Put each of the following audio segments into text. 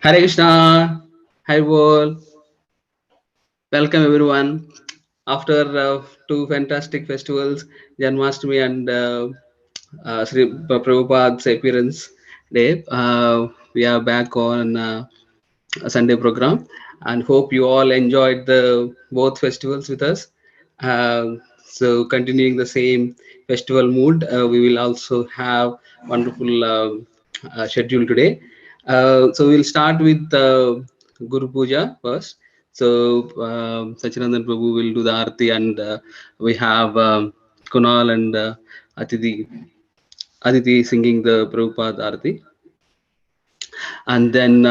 Hare Krishna, Hare Bol. Welcome everyone. After two fantastic festivals, Janmashtami and Sri Prabhupada's appearance day, we are back on a Sunday program, and hope you all enjoyed the both festivals with us. So, continuing the same festival mood, we will also have wonderful schedule today. So we'll start with Guru Puja first. So Sachinandan Prabhu will do the Aarti, and we have Kunal and Aditi singing the Prabhupada Aarti, and then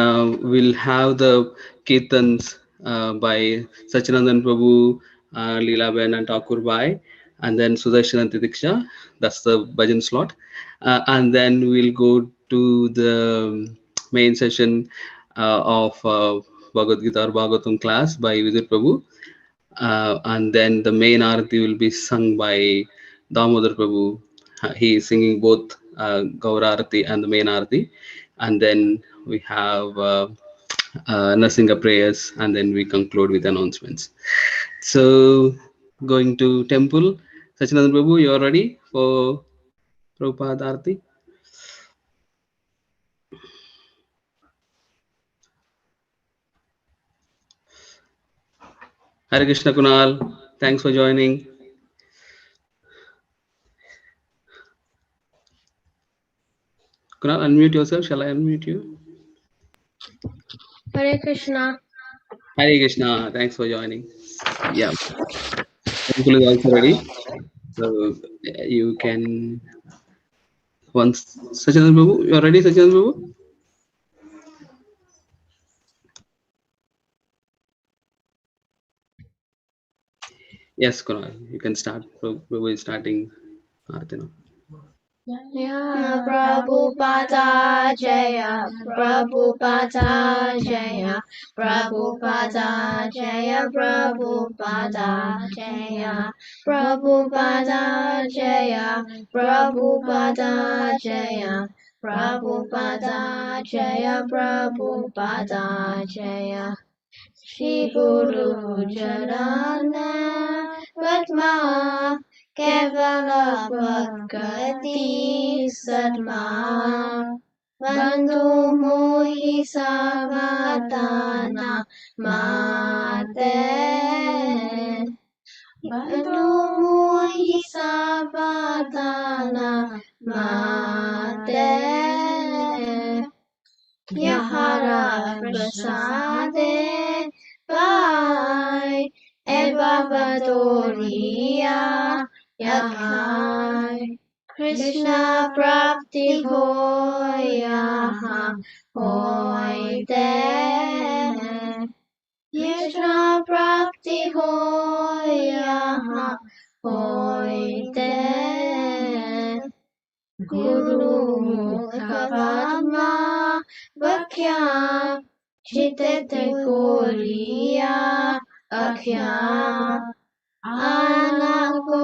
we'll have the Kirtans by Sachinandan Prabhu, Leela Ben and Thakur Bhai, and then Sudarshan Tidiksha. That's the bhajan slot, and then we'll go to the main session of Bhagavad Gita or Bhagavatam class by Vidur Prabhu, and then the main arati will be sung by Damodar Prabhu. He is singing both Gaura Arati and the main arati, and then we have Narsinga prayers, and then we conclude with announcements. So, going to temple, Sachinandan Prabhu, you are ready for Prabhupada Arati? Hare Krishna Kunal, thanks for joining. Kunal, unmute yourself. Shall I unmute you? Hare Krishna. Hare Krishna, thanks for joining. Yeah, temple is also ready. So you can once Sachinandan Prabhu, you are ready, Sachinandan Prabhu? Yes, Kunal, you can start. Prabhu is starting Arati now. Ya Prabhupada Jaya, Prabhupada Jaya, Prabhupada Jaya, Prabhupada Jaya, Prabhupada Jaya, Prabhupada Jaya, Prabhupada Jaya, Prabhupada Jaya. Shri Guru Charana Padma Kevala Bhakti Sadma Bandhu Mohi Savatana Mate Bandhu Mohi Savatana Mate Yahara Prasade Bye Eva Vadoria Yakai Krishna Prapti Hoya Hoite Krishna Prapti Hoya Hoite Guru Mukhapadma Vakya Chitete Koriya Akhya Anakori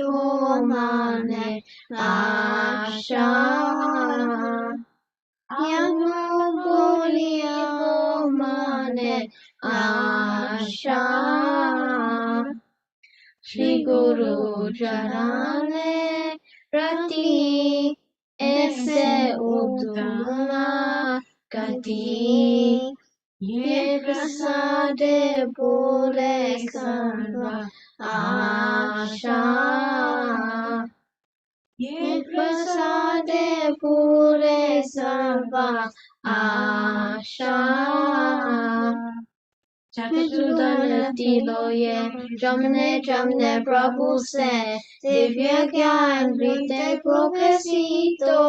Homane Asha Yanukori Homane Asha Shri Guru Charane Rati Ese Uttama Gati Ye Prasade Pure Sarva Asha Ye Prasade Pure Sarva Asha Chaturdanati loye, jamne jamne Prabhu se, Divya Gyan Vrite Prokasito,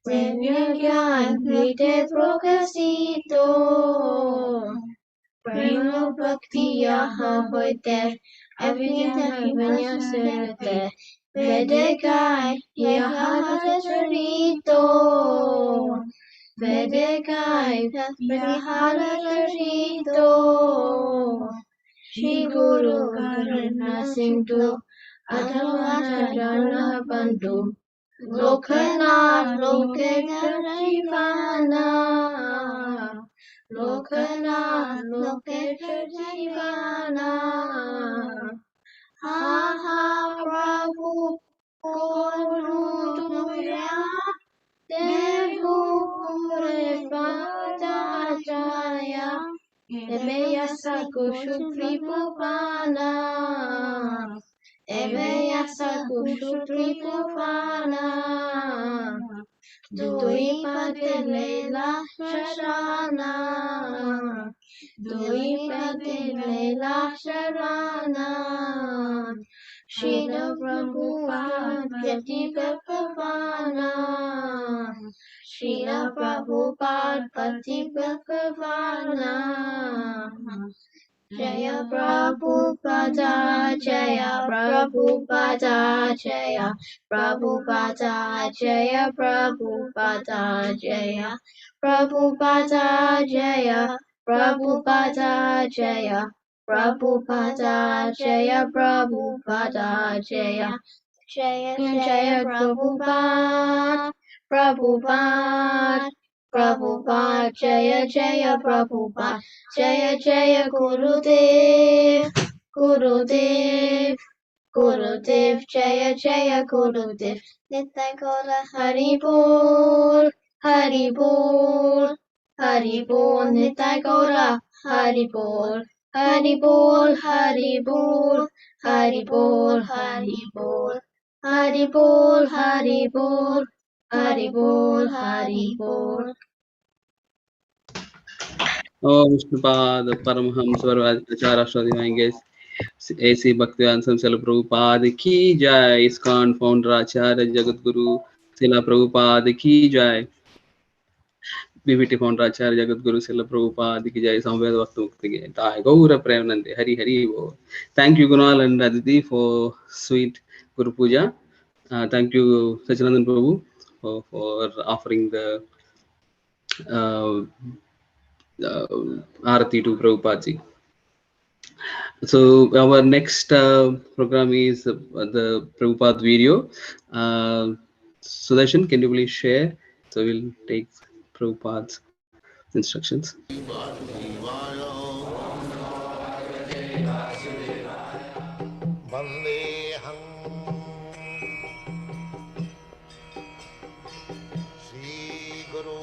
Divya Gyan Vrite Prokasito, Prema Bhakti Yaha Hoite, Avidya Hivanya Surate, Vedekai Yaha Charito, Vedekai Yaharito Shri Guru Karna Sindhu Adhavana Bandhu Lokanath Lokeshwara Jivana Lokanath Lokeshwara Jivana Ha ha Prabhu Konu Tuya Devu Pure Pada Jaya Ebeya Sakushu Tripupana Ebeya Sakushu Tripupana Dui Patelela Sharana Dui Patelela Sharana Srila Prabhupada Patipavana Srila Prabhupada Patipavana Jaya Prabhupada Jaya Prabhupada Jaya Prabhupada Jaya Prabhupada Jaya Prabhupada Jaya Prabhupada Jaya Prabhupada Jaya Prabhupada Jaya Jaya Jaya Prabhupada Prabhupada Prabhupada Jaya Jaya Prabhupada Jaya Jaya Gurudev Gurudev Gurudev Jaya Jaya Gurudev Nitai Gaura Hari Bol Hari Bol Hari Bol Nitai Gaura Hari Bol Hari Bol Hari Bol Hari Bol Hari Bol Hari Bol Hari Bol Hari Bol Hari Bol Oh, Vishnupada, Paramaham Acharya Shradhi A.C. Bhaktivedanta Swami Prabhupada ki jai, Iskcon founder Acharya Jagadguru Srila Prabhupada ki jai, BBT founder Acharya Jagadguru Srila Prabhupada ki jai, Samveda Bhakti Mukti ki jai, Gaura Premanande, Hari Hari Bo. Thank you Kunal and Aditi for sweet Guru Puja. Thank you Sachinandan Prabhu for offering the uh, Arati to Prabhupada ji. So our next program is the Prabhupada video. Sudarshan, can you please share? So we'll take Prabhupada's instructions. Vandeham Shri Guru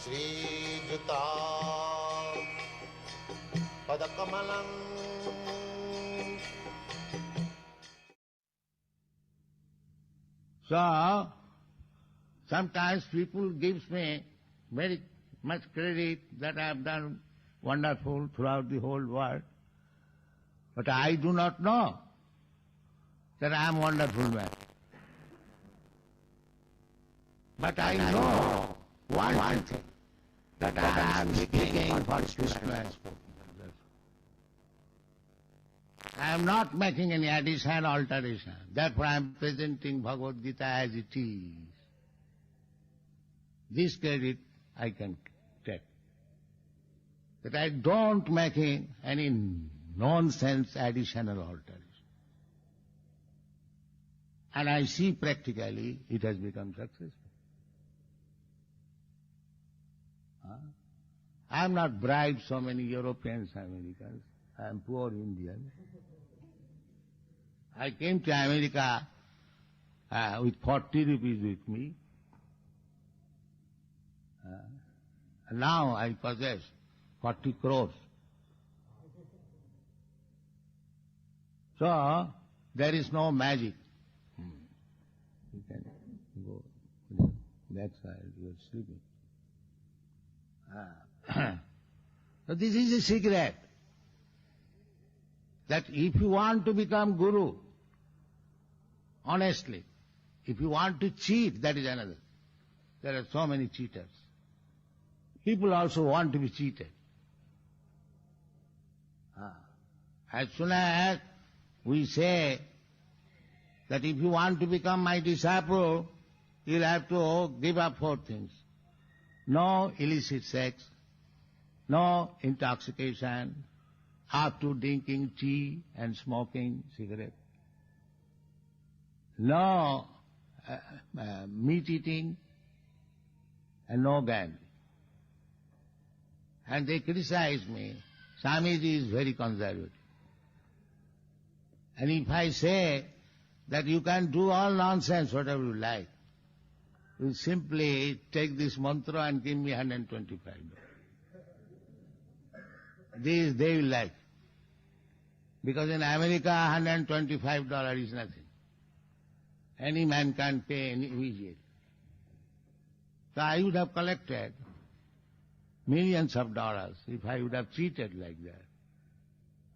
Shri Juta Padakamalam. So, sometimes people gives me very much credit that I have done wonderful throughout the whole world. But I do not know that I am wonderful man. But I know one thing, that I am speaking for Krishna has spoken. I am not making any addition, alteration. Therefore I am presenting Bhagavad Gita as it is. This credit I can take. That I don't make any nonsense additional alteration. And I see practically it has become successful. I am not bribed so many Europeans, Americans. I am poor Indian. I came to America with 40 rupees with me. And now I possess 40 crores. So, there is no magic. You can go to the backside, you are sleeping. So this is the secret. That if you want to become Guru, honestly, if you want to cheat, that is another. There are so many cheaters. People also want to be cheated. As soon as we say that if you want to become my disciple, you'll have to give up 4 things. No illicit sex, no intoxication, up to drinking tea and smoking cigarette. No meat eating and no gambling. And they criticize me, Swamiji is very conservative. And if I say that you can do all nonsense, whatever you like, you simply take this mantra and give me $125. This they will like. Because in America, $125 is nothing. Any man can pay immediately. So I would have collected millions of dollars if I would have treated like that.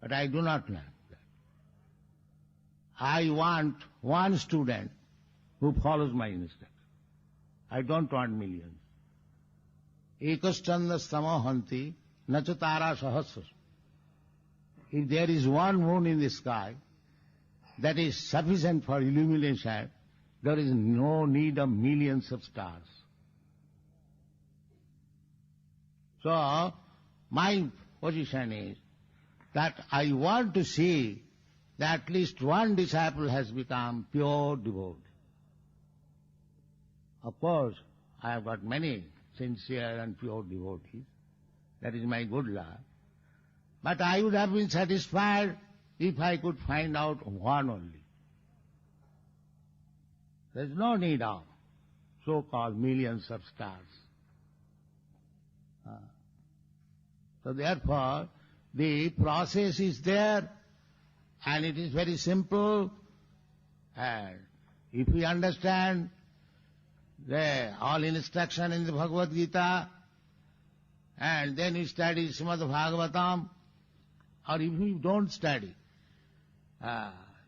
But I do not like that. I want one student who follows my instruction. I don't want millions. Ekaschanda samahanti nachatara sahasras. If there is one moon in the sky, that is sufficient for illumination. There is no need of millions of stars. So, my position is that I want to see that at least one disciple has become pure devotee. Of course, I have got many sincere and pure devotees. That is my good luck. But I would have been satisfied if I could find out one only. There is no need of so-called millions of stars. So therefore, the process is there, and it is very simple. And if we understand all instruction in the Bhagavad Gita, and then we study Srimad Bhagavatam, or if we don't study,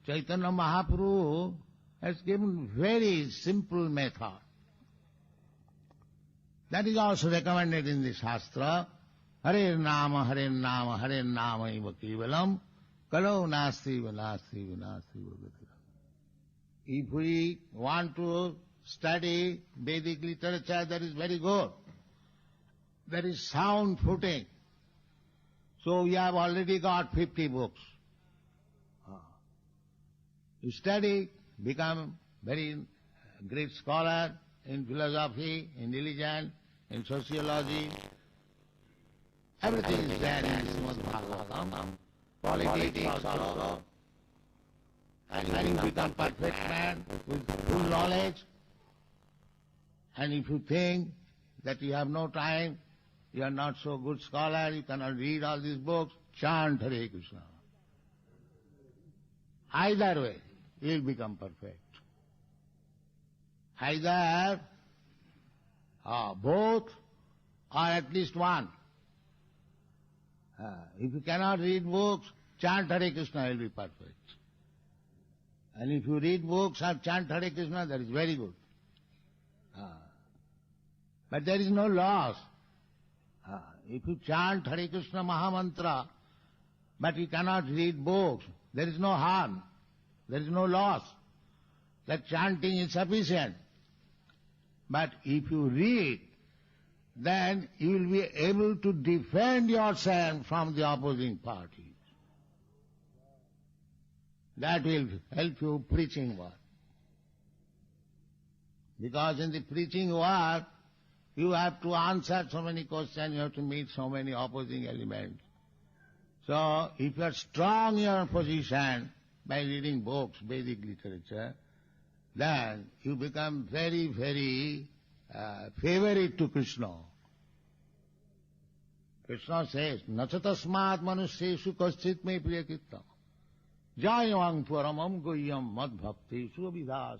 Chaitanya Mahaprabhu has given very simple method. That is also recommended in the Shastra. Hare Nama, Hare Nama, Hare Nama iva kevalam, kalau nasti vanasti vanasti vagati. If we want to study Vedic literature, that is very good. That is sound footing. So we have already got 50 books. You study, become very great scholar in philosophy, in religion, in sociology. Everything is there in Srimad Bhagavatam. Politics also. And you become perfect man with full knowledge. And if you think that you have no time, you are not so good scholar, you cannot read all these books, chant Hare Krishna. Either way, you will become perfect. Either both or at least one. If you cannot read books, chant Hare Krishna, will be perfect. And if you read books or chant Hare Krishna, that is very good. But there is no loss. If you chant Hare Krishna Mahamantra, but you cannot read books, there is no harm, there is no loss. That chanting is sufficient. But if you read, then you will be able to defend yourself from the opposing parties. That will help you preaching work. Because in the preaching work, you have to answer so many questions, you have to meet so many opposing elements. So, if you are strong in your position by reading books, Vedic literature, then you become very, very favorite to Krishna. Krishna says, Nachatasmat manusyeshu kaschit me priyakittam jayam paramam guhyam mad bhakti suvidhas.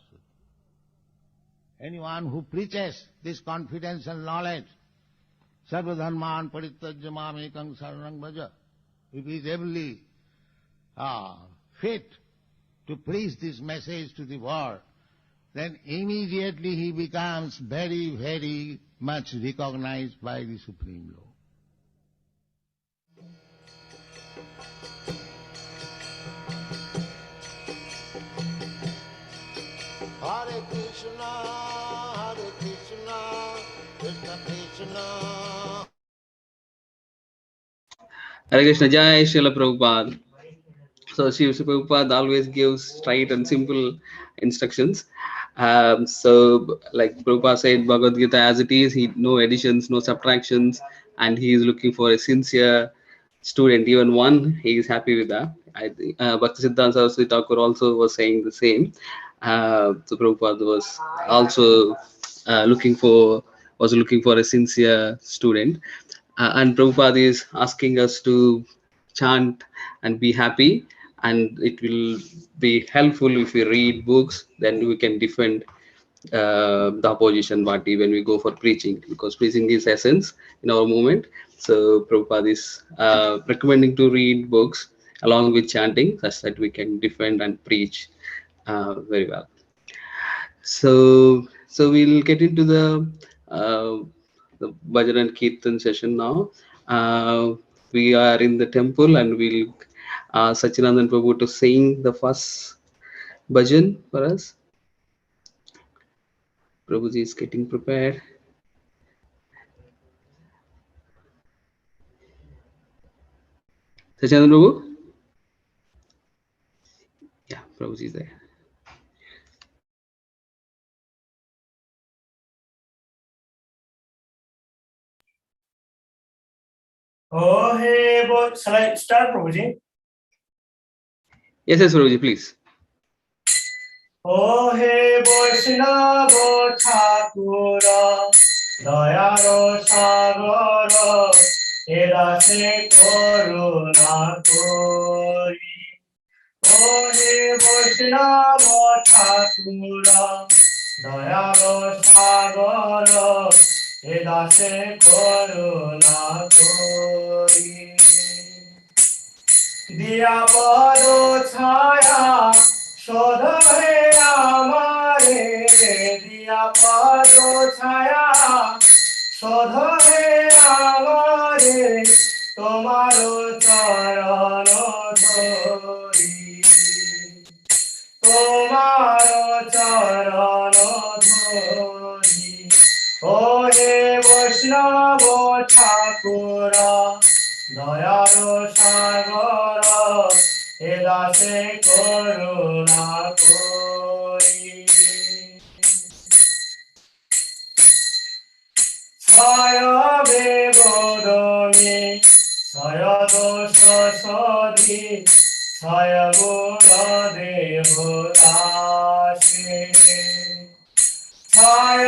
Anyone who preaches this confidential knowledge, sarvadharman parityajya mam ekam saranam bhaja, if he is ably fit to preach this message to the world, then immediately he becomes very, very much recognized by the Supreme Lord. Hare Krishna, Krishna Krishna. Hare Krishna, Jai Srila Prabhupada. So Shiv Prabhupada always gives straight and simple instructions. Like Prabhupada said, Bhagavad Gita as it is, he no additions, no subtractions, and he is looking for a sincere student, even one. He is happy with that. I think Bhaktisiddhanta Saraswati Thakur also was saying the same. So Prabhupada was also looking for a sincere student, and Prabhupada is asking us to chant and be happy, and it will be helpful if we read books. Then we can defend the opposition party when we go for preaching, because preaching is essence in our movement. So Prabhupada is recommending to read books along with chanting, such that we can defend and preach very well. So we'll get into the bhajan and kirtan session now. We are in the temple, and we'll Sachinandan Prabhu to sing the first bhajan for us. Prabhuji is getting prepared. Sachinandan Prabhu? Yeah, Prabhuji is there. Oh, hey, shall I start, Prabhuji? Yes, Prabhuji, please. Oh, hey, Vaishnava Thakura, Dayaro Sagara, Erase Koruna Kori. Oh, hey, Vaishnava Thakura, Dayaro Sagara, Erase Koruna Kori. দিয়া পদ ছায়া শোধরে আমারে দিয়া পদ ছায়া শোধরে আমারে তোমার চরণ ধরি তোমার চরণ ধরি ও হে বৈষ্ণব ঠাকুরা দয়ার সাগর এ দাসে করুণা করি ছয় বেগমি ছয় দোষ সদি ছয় গুণ দেব দাসে ছয়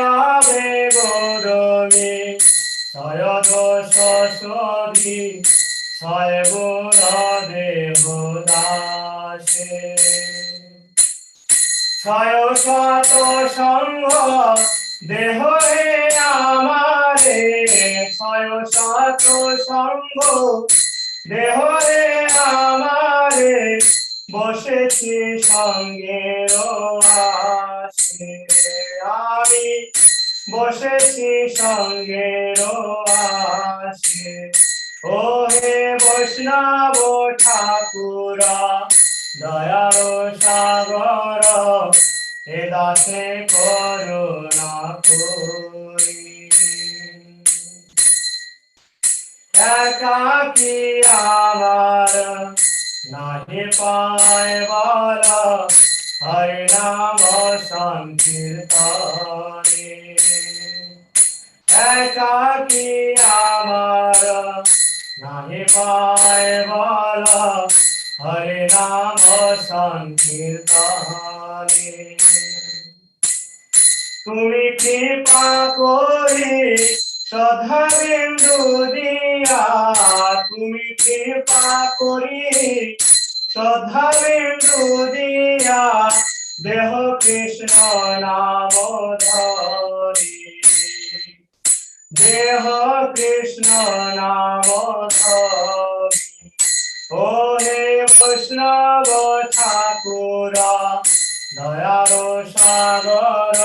বেগমি ছয় দোষ সদি ছয় গুণ দেব দাসে ছয় শত সঙ্গ দেহ হে আমারে ছয় শত সঙ্গ দেহ হে আমারে বসেছি সঙ্গের আসে আমি বসেছি সঙ্গের আসে ও হে বৈষ্ণব ঠাকুরা দয়ার সাগর এ দাসে করুণা করি একাকী আমার নাহি পায় বল হরি নাম সংকীর্তনে একাকী আমার নাহি পায় বল হরি নাম সংকীর্তনে তুমি কৃপা করি শ্রদ্ধা বিন্দু দিয়া তুমি কৃপা করি শ্রদ্ধা বিন্দু দিয়া দেহ কৃষ্ণ নাম ধরি দেহ কৃষ্ণ নাম ধরি ও হে বৈষ্ণব ঠাকুরা দয়ার সাগর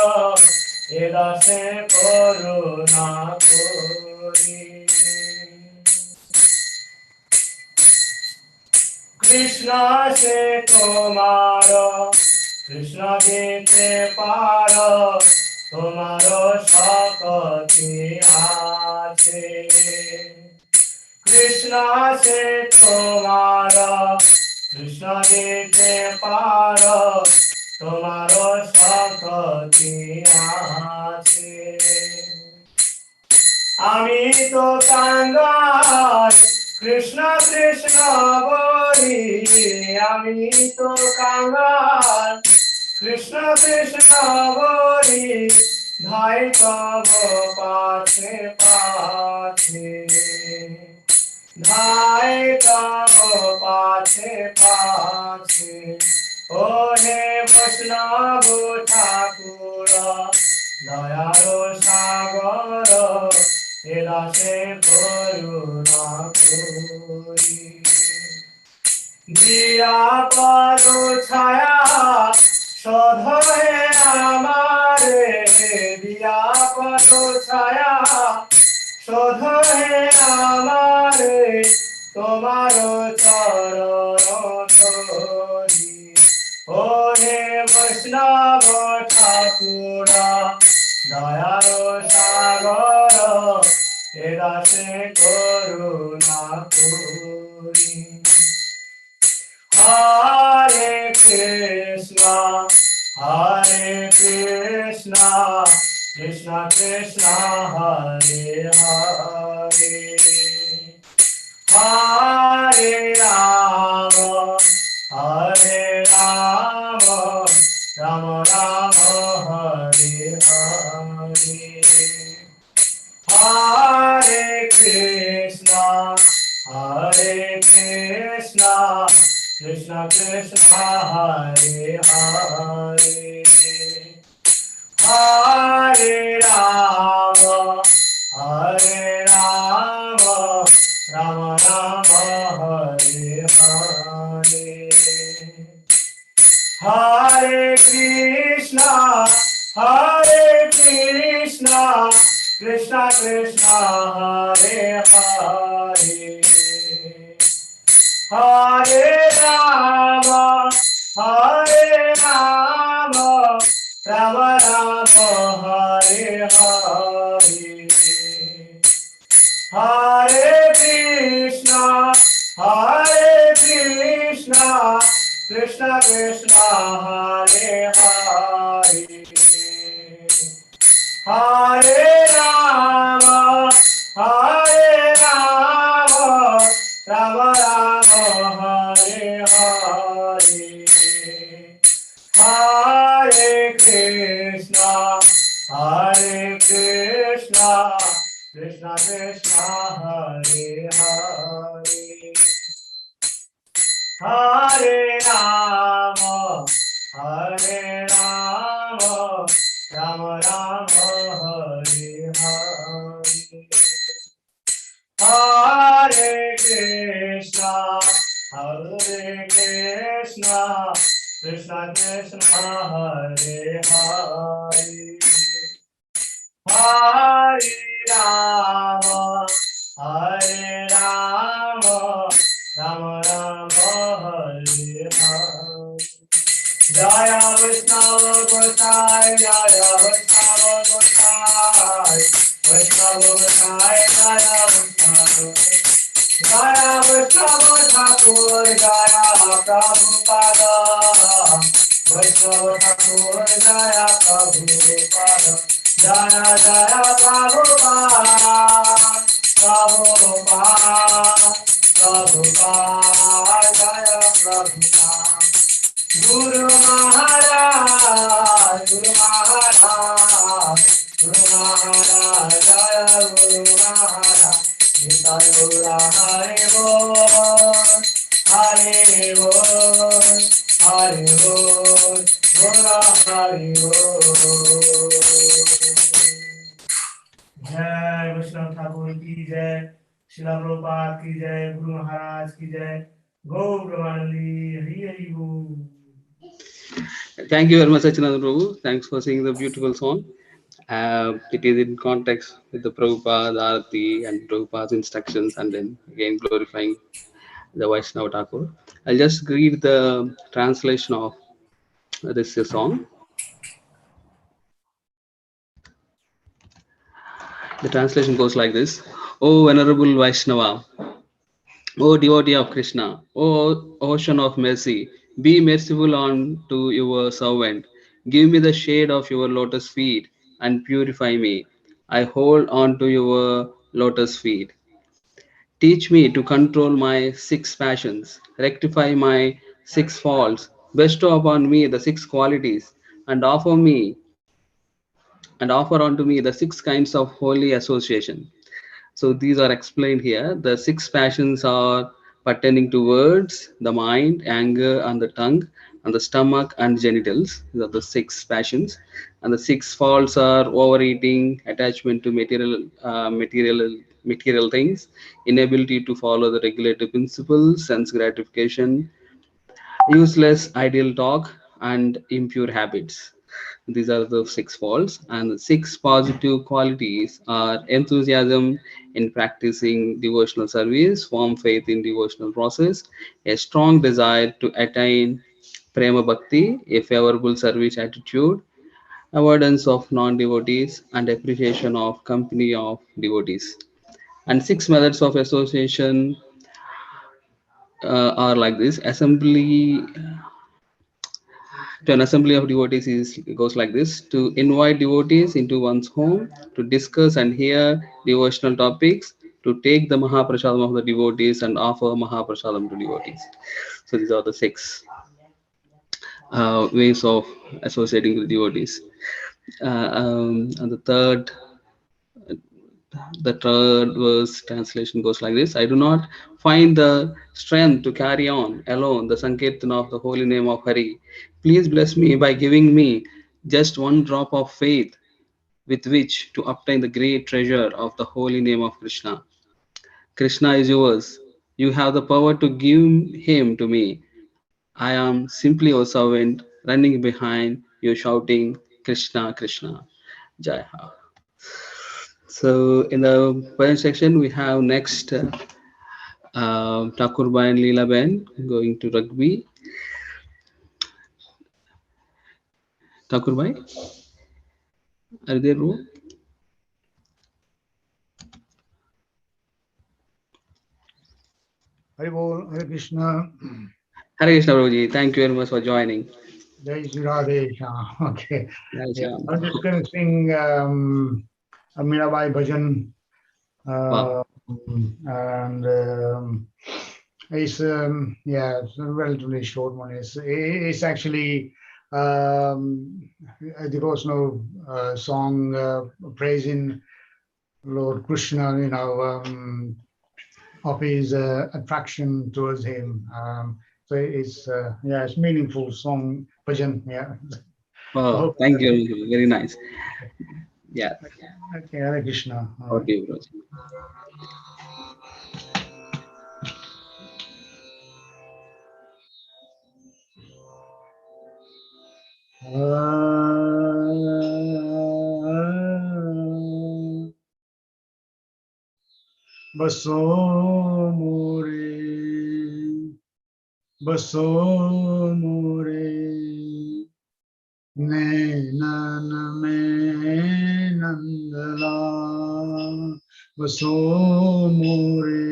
এ দাসে করুণা করি কৃষ্ণ সে তোমার কৃষ্ণ দিতে পার তোমার শক্তি আছে कृष्णा से तुम्हारा कृष्ण दिते पार तुम्हारो शक्ति আছে আমি তো কাঙ্গাল কৃষ্ণ কৃষ্ণ বলি আমি তো কাঙ্গাল কৃষ্ণ কৃষ্ণ বলি ধাই তব পাছে পাছে ধাই তব পাছে পাছে ও হে বৈষ্ণব ঠাকুর দয়ার সাগর এলাসে করুণা করি দিয়া পদ ছায়া সধয়ে আমারে দিয়া পদ ছায়া সধয়ে আমারে তোমার চরণ ধরি ও হে বৈষ্ণব ঠাকুর দয়ার সাগর এদাসে করুণা করি হরে কৃষ্ণ কৃষ্ণ কৃষ্ণ হরে হরে হরে রাম রাম রাম হরে হরে হরে কৃষ্ণ কৃষ্ণ কৃষ্ণ হরে হরে হরে রাম রাম রাম হরে হরে হরে কৃষ্ণ কৃষ্ণ কৃষ্ণ হরে হরে হরে রাম রাম রাম হরে হরে হরে কৃষ্ণ কৃষ্ণ কৃষ্ণ হরে হরে হরে রাম রাম রাম হরে হরে হরে কৃষ্ণ কৃষ্ণ কৃষ্ণ হরে হরে হরে রাম রাম রাম হরে হরে হরে কৃষ্ণ কৃষ্ণ কৃষ্ণ হরে হরে হরে রাম রাম রাম হরে হরে জয় বৈষ্ণব গোসাই জয় বৈষ্ণব গোসাই বৈষ্ণব গোসাই জয় বৈষ্ণব জয় বৈষ্ণব ঠাকুর জয় প্রভুপাদ বৈষ্ণব ঠাকুর জয় প্রভুপাদ জয় জয় প্রভুপাদ প্রভুপাদ জয় প্রভুপাদ গুরু মহারাজ জয় গুরু মহারাজ নিতাই গৌরা হরে বল হরে বল হরে বল গৌরা হরে বল जय वैष्णव ठाकुर की जय शिला प्रभुपाद की जय गुरु महाराज की जय गौ ब्रह्मानंदी हरि हरि बोल Thank you very much, Sachinandan Prabhu. Thanks for singing the beautiful song. It is in context with the Prabhupada Arati and Prabhupada's instructions, and then again glorifying the Vaishnava Thakur. I'll just read the translation of this song. The translation goes like this: O Venerable Vaishnava, O devotee of Krishna, O ocean of mercy, be merciful unto your servant. Give me the shade of your lotus feet and purify me. I hold on to your lotus feet. Teach me to control my six passions, rectify my six faults, bestow upon me the six qualities, and offer unto me the six kinds of holy association. So these are explained here. The six passions are pertaining to words, the mind, anger, and the tongue, and the stomach and genitals. These are the six passions. And the six faults are overeating, attachment to material things, inability to follow the regulative principles, sense gratification, useless ideal talk, and impure habits. These are the six faults, and the six positive qualities are enthusiasm in practicing devotional service, firm faith in devotional process, a strong desire to attain prema bhakti, a favorable service attitude, avoidance of non-devotees, and appreciation of company of devotees. And six methods of association are like this: assembly to an assembly of devotees is goes like this: to invite devotees into one's home, to discuss and hear devotional topics, to take the mahaprasadam of the devotees and offer mahaprasadam to devotees. So these are the six ways of associating with devotees. And the third verse translation goes like this: I do not find the strength to carry on alone the Sankirtan of the holy name of Hari. Please bless me by giving me just one drop of faith with which to obtain the great treasure of the holy name of Krishna. Krishna is yours. You have the power to give him to me. I am simply your servant running behind you shouting Krishna, Krishna. Jai Ha. So in the point section, we have next Thakurbai and Leela Ben going to rugby. Thakurbai, are there bro? Hari Bol, Hare Krishna, Hare Krishna Prabhuji, thank you very much for joining. Jai Shri Radhe Shyam. Okay, Jai yeah, Shyam. I'm just going to sing a Mirabai bhajan, Wow. and it's a relatively short one. It's actually a devotional song praising Lord Krishna, of his attraction towards him. So it's meaningful song bhajan. Yeah. I Oh, hope. thank you. Very nice. Yeah. Okay, Hare Krishna. All right. Okay, bro. बसो मोरे बसो मोरे नैनन में नंदला बसो मोरे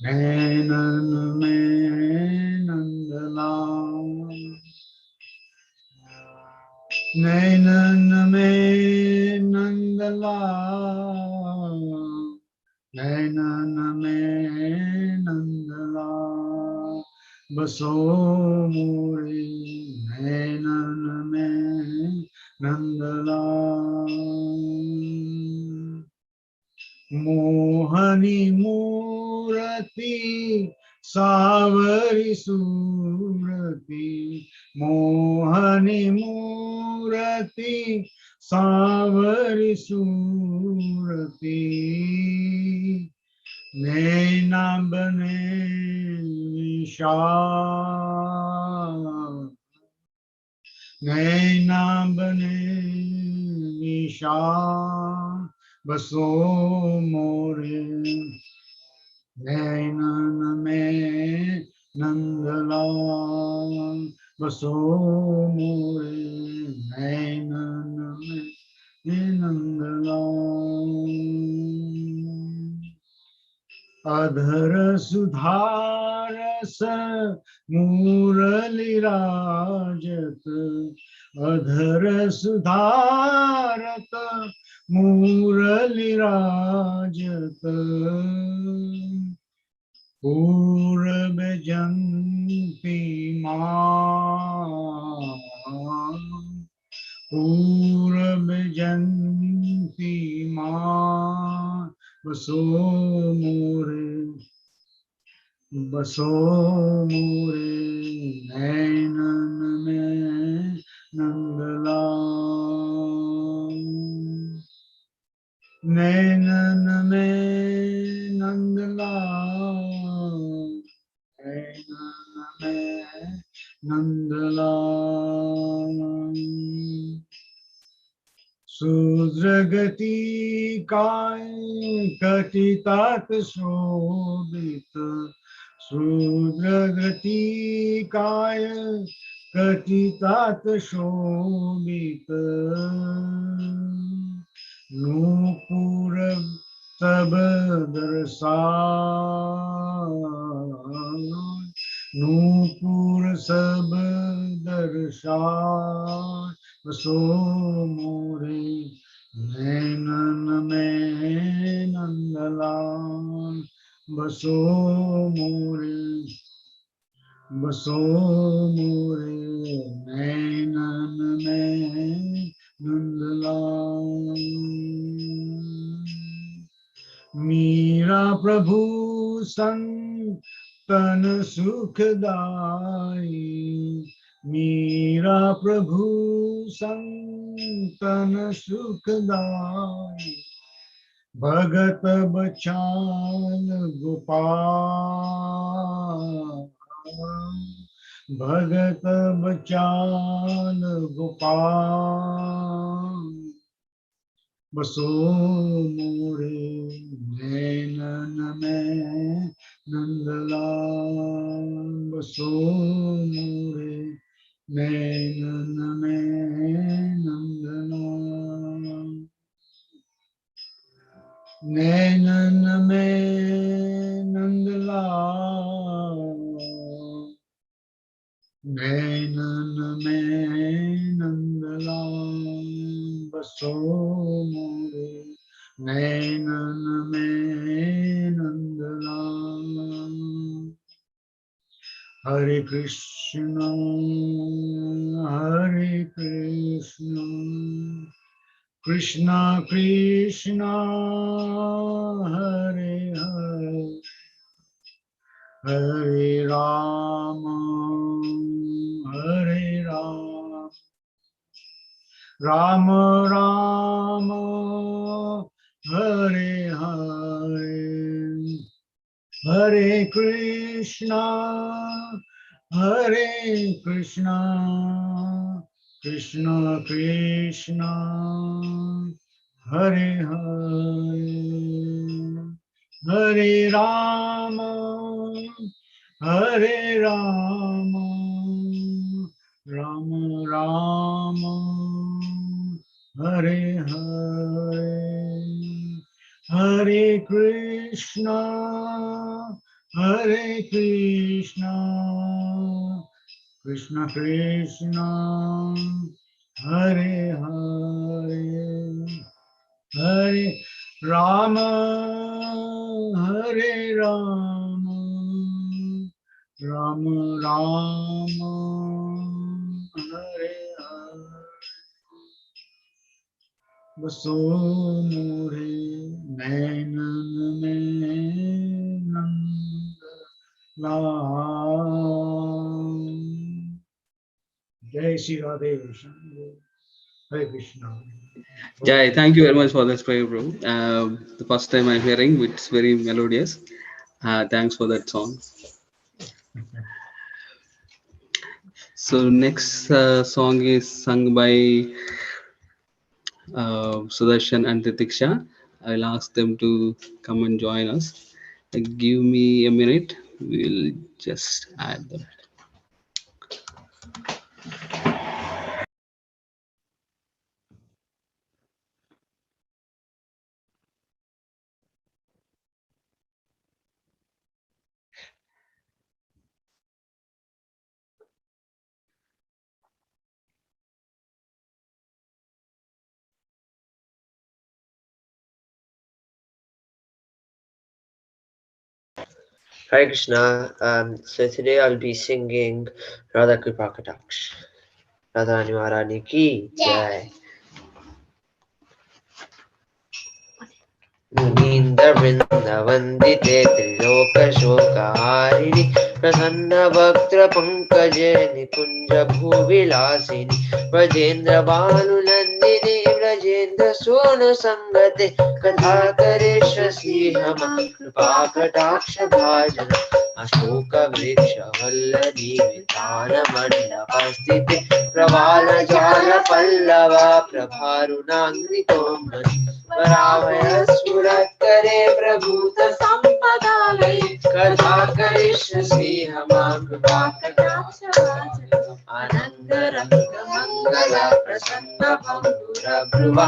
नैनन में नंदला नैनन में नंदला नैनन में नंदला बसो मोरे नैनन में नंदला मोहनी मूरति सावरी सूरति मोहनी मूरति सावरी सूरति नैना बने निशान नैना बने निशान बसो मोरे नैनन में नंदलाल बसो मोरे नैनन में नंदलाल अधर सुधारस मुरली राजत, अधर सुधारत मुरली राजत, पूर्व जंती मां, पूर्व जंती मां, बसो मोरे, बसो मोरे नैनन में नंदलाल, नैनन में नंदलाल, नैनन में नंदलाल। सुद्रगति काय कटितात शोभित, सुद्रगति काय कटितात शोभित, नूपुर तब दर्शान, नूपुर सब दर्शान, बसो मोरे नैनन में नंदलाल, बसो मोरे, बसो मोरे नैनन में नंदलाल। मीरा प्रभु संतन सुखदाई, मीरा प्रभु संतन सुखदाई, भगत बचाल गोपाल, भगत बचाल गोपाल, बसो मोरे नैनन में नंदलाल, बसो मोरे नैनन में नंदलाल, नैनन में नंदलाल, नैनन में नंदलाल, बसो मोरे नैनन में नंदलाल। हरे कृष्ण कृष्ण कृष्ण हरे हरे, हरे राम राम राम हरे हरे, हरे कृष्णा कृष्ण कृष्ण हरे हरे, हरे राम राम राम हरे हरे, हरे कृष्णा कृष्ण कृष्ण हरे हरे, हरे राम राम राम हरे हरे, बसो मोरे नैनन में नंदलाल। जय श्री राधे श्याम, हरे Krishna. Jai, thank you very much for this prayer, bro. The first time I'm hearing, it's very melodious. Thanks for that song. So next song is sung by Sudarshan and Titiksha. I'll ask them to come and join us. Give me a minute. We'll just add them. Hare Krishna. So today I'll be singing Radha Kripa Kataksh. Radha Rani Maharani ki jai. मुनीन्द्र वृन्दवन्दिते त्रिलोकशोकहारिणि प्रसन्नवक्त्र पङ्कजे निकुञ्ज भूविलासिनि व्रजेन्द्रभानुनन्दिनि व्रजेन्द्र सोनुसङ्गते कथा करिष्यसि मम कृपाकटाक्ष भाजन अशोकवृक्षवल्लरी वितानमण्डपस्थिते प्रवालजालपल्लवा प्रभारुणाङ्घ्रिकोमलि वरावयस्फुरत्करे प्रभूत सम्पदालये कथा करिष्यसि मम कृपाकटाक्ष अनङ्गरङ्गमङ्गल प्रसन्न भङ्गुरभ्रुवा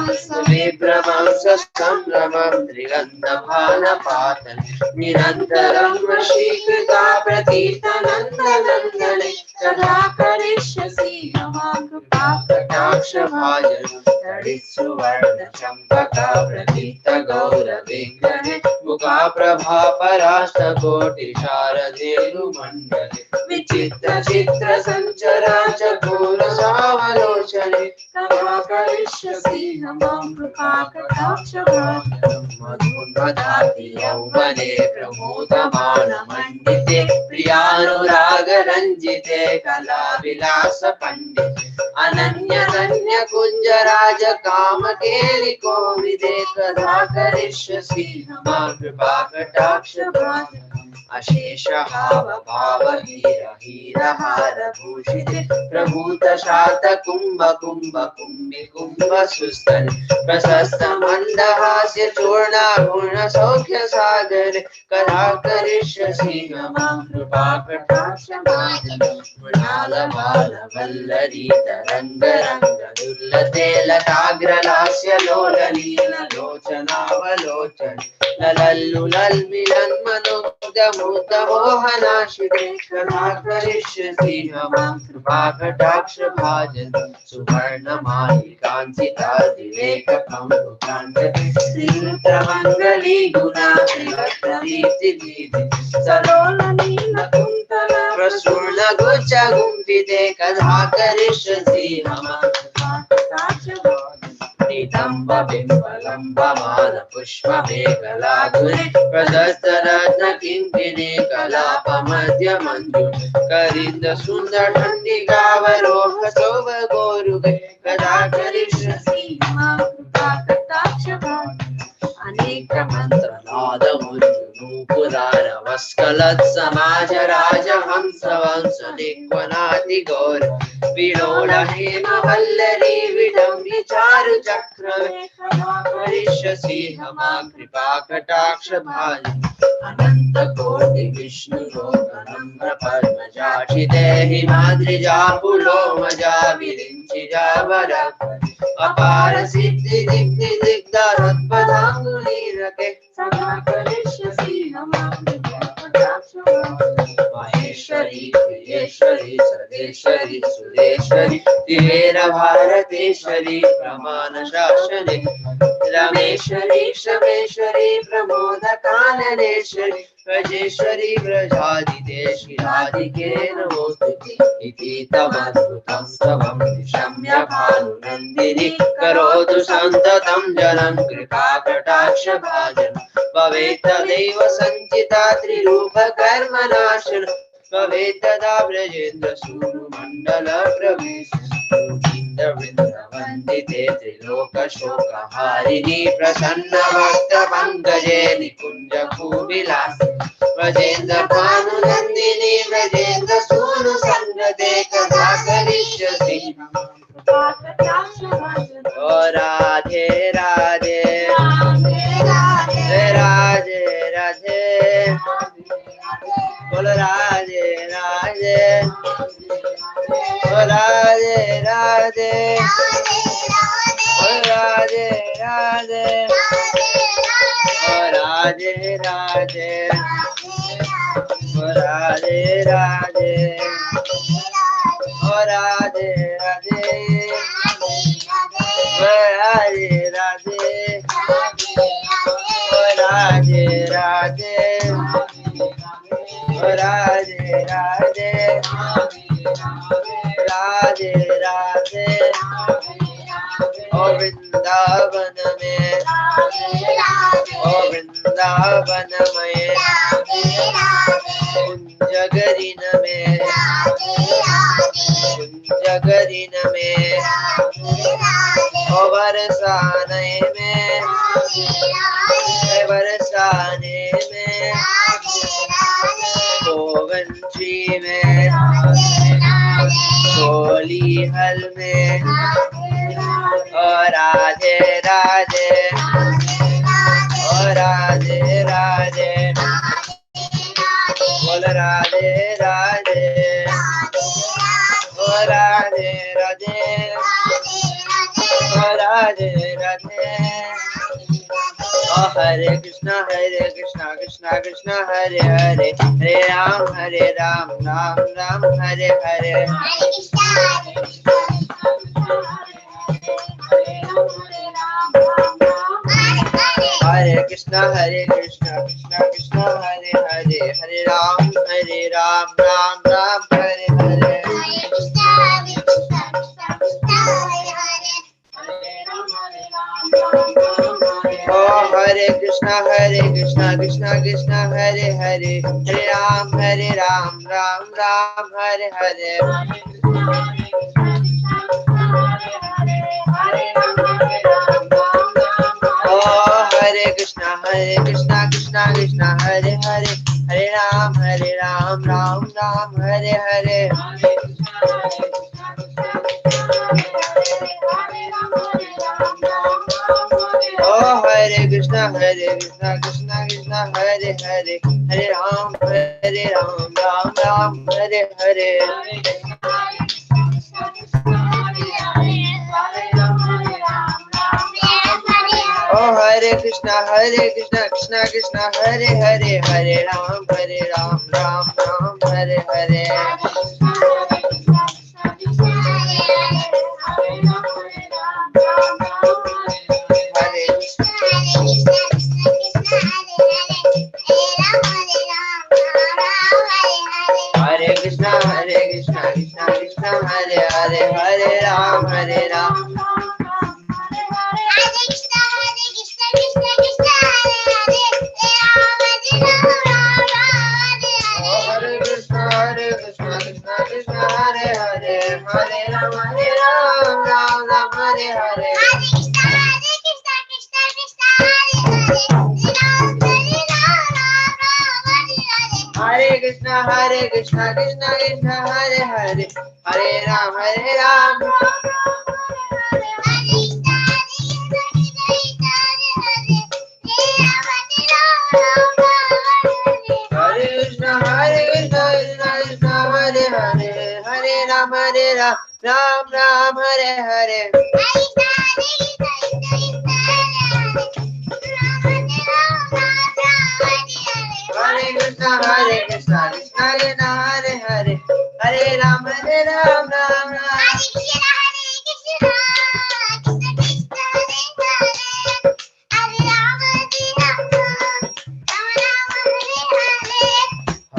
विभ्रमं संभ्रमं त्रिगन्धभानपातन् निरन्तरं वशीकृता प्रतीतनन्दनन्दने कदा करिष्यसि मम कृपाकटाक्ष भाजन तडित्सुवर्ण चम्पक प्रतीत गौरविग्रहे मुखा प्रभा परास्तकोटि शारदेन्दुमण्डले विचित्र चित्र संचरा चकोर सावलोचने कदा करिष्यसि मम कृपाकटाक्ष भाजन मधुन्वदाति यौवने प्रमोदमानमण्डिते प्रियानुरागरञ्जिते कलाविलास पण्डिते अनन्यधन्य कुञ्जराज कामकेलिकोविदे कदा करिष्यसि मम कृपाकटाक्ष भाजन अशेष हाव भाव हीर हीरहार भूषिते प्रभूत शात कुम्भ कुम्भ कुम्भि कुम्भ सुस्तन प्रशस्त मन्दहास्य चूर्णापूर्ण सौख्य सागर कदा करिष्यसि मम कृपाकटाक्ष भाजन मृणाल बाल वल्लरी तरंग रंग दुर्लते लताग्रलास्य लोललील लोचनावलोचन ललल्लुलल् मिलन मनोमुग्ध मुग्ध मोहनाशिते कदा करिष्यसि मम कृपाकटाक्ष भाजन सुवर्णमालिकाञ्चितादिलेककम्बुकाण्डे श्रीरुद्रमङ्गली गुणा त्रिवक्त्रदीप्तिदीप्ति सलोलनीलकुन्तल प्रसूर्णगुच्छ गुम्फिते कदा करिष्यसि मम कृपाकटाक्ष भाजन नितम्ब बिम्बलम्बमान पुष्पमेखलाधुरे प्रदस्तरत्न किङ्किणी कलापमध्य मञ्जुर करिन्द सुन्दर ठण्डिकावरोह शोभ गोरुगे कदा करिष्यसि मम कृपाकटाक्ष भाजन अनेक मंत्र नाद मुद्र वस्कलत् समाज राज हंस वंश निक्वनाति गौर विलोल हेम वल्लरी विडम्बि चारु चक्र कदा करिष्यसि मम कृपाकटाक्ष भाजन अनंत कोटि विष्णु लोकनम्र पद्मजाक्षिते हिमाद्रिजा पुलोमजा विरिञ्चिजा वरपरि अपार सिद्धि दिग्धि दिग्धरत्पदाङ्गुलीरते सदा करिष्यसि मम कृपाकटाक्ष महेश्वरी प्रियेश्वरी सदेश्वरी सुरेश्वरी तिरेर भारतेश्वरी प्रमाण शासने रमेश्वरी क्षमेश्वरी प्रमोद काननेश्वरी व्रजेश्वरी व्रजादिदेशि राधिके नमोस्तुते इति तमद्भुतं स्तवं निशम्य भानुनन्दिनी करोतु सन्ततं जनं कृपाकटाक्ष भाजन भवेत् तदैव सञ्चिता त्रिरूपकर्मनाशन भवेत् तदा व्रजेन्द्र सूनुमण्डल प्रवेश वृन्दवन्दिते त्रिलोकशोकहारिणि प्रसन्नभक्त पङ्कजे निकुञ्ज भूविलासि व्रजेन्द्र भानुनन्दिनि व्रजेन्द्र सूनुसङ्गते कदा करिष्यसि ओ राधे राधे राधे राधे राधे बोल Radhe Radhe Radhe Radhe Radhe Radhe Radhe Radhe Radhe Radhe Radhe Radhe Radhe Radhe Radhe Radhe Radhe, Radhe Radhe, O Vrindavan mein, O Vrindavan mein, Kunjagarin mein, Kunjagarin mein, O बरसाने में, बरसाने में, कोवंट्री में, होली हल में, और राधे राधे, और राधे राधे, बोल राधे राधे, और राधे राधे, और राधे राधे। ओ हरे कृष्णा कृष्णा कृष्णा हरे हरे, हरे राम राम राम हरे हरे। हरे कृष्णा कृष्णा कृष्णा हरे हरे, हरे राम राम राम हरे हरे। ओ हरे कृष्णा कृष्णा कृष्णा हरे हरे, हरे राम राम राम हरे हरे। ओ हरे कृष्णा कृष्णा कृष्णा हरे हरे, हरे राम राम राम हरे हरे। ओ हरे कृष्णा कृष्णा कृष्णा हरे हरे, हरे राम राम राम हरे हरे। ओ हरे कृष्णा कृष्णा कृष्णा हरे हरे, हरे राम राम राम हरे हरे। हरे कृष्णा कृष्णा कृष्णा हरे हरे, हरे राम हरे राम। हरे कृष्णा कृष्णा कृष्णा हरे हरे, हरे राम राम राम हरे हरे। हरे कृष्णा कृष्णा कृष्णा हरे हरे, हरे राम हरे कृष्णा कृष्णा हरे हरे, हरे राम राम राम हरे हरे। हरे कृष्णा कृष्णा कृष्णा हरे हरे, हरे राम राम राम।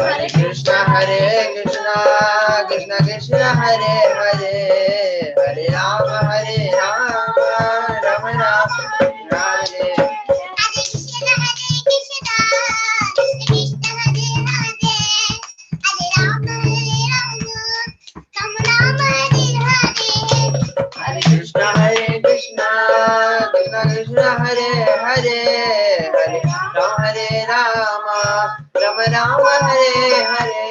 हरे कृष्णा कृष्णा कृष्णा हरे हरे, हरे राम राम राम हरे। हरे कृष्णा कृष्णा कृष्णा हरे हरे, हरे राम राम राम हरे हरे।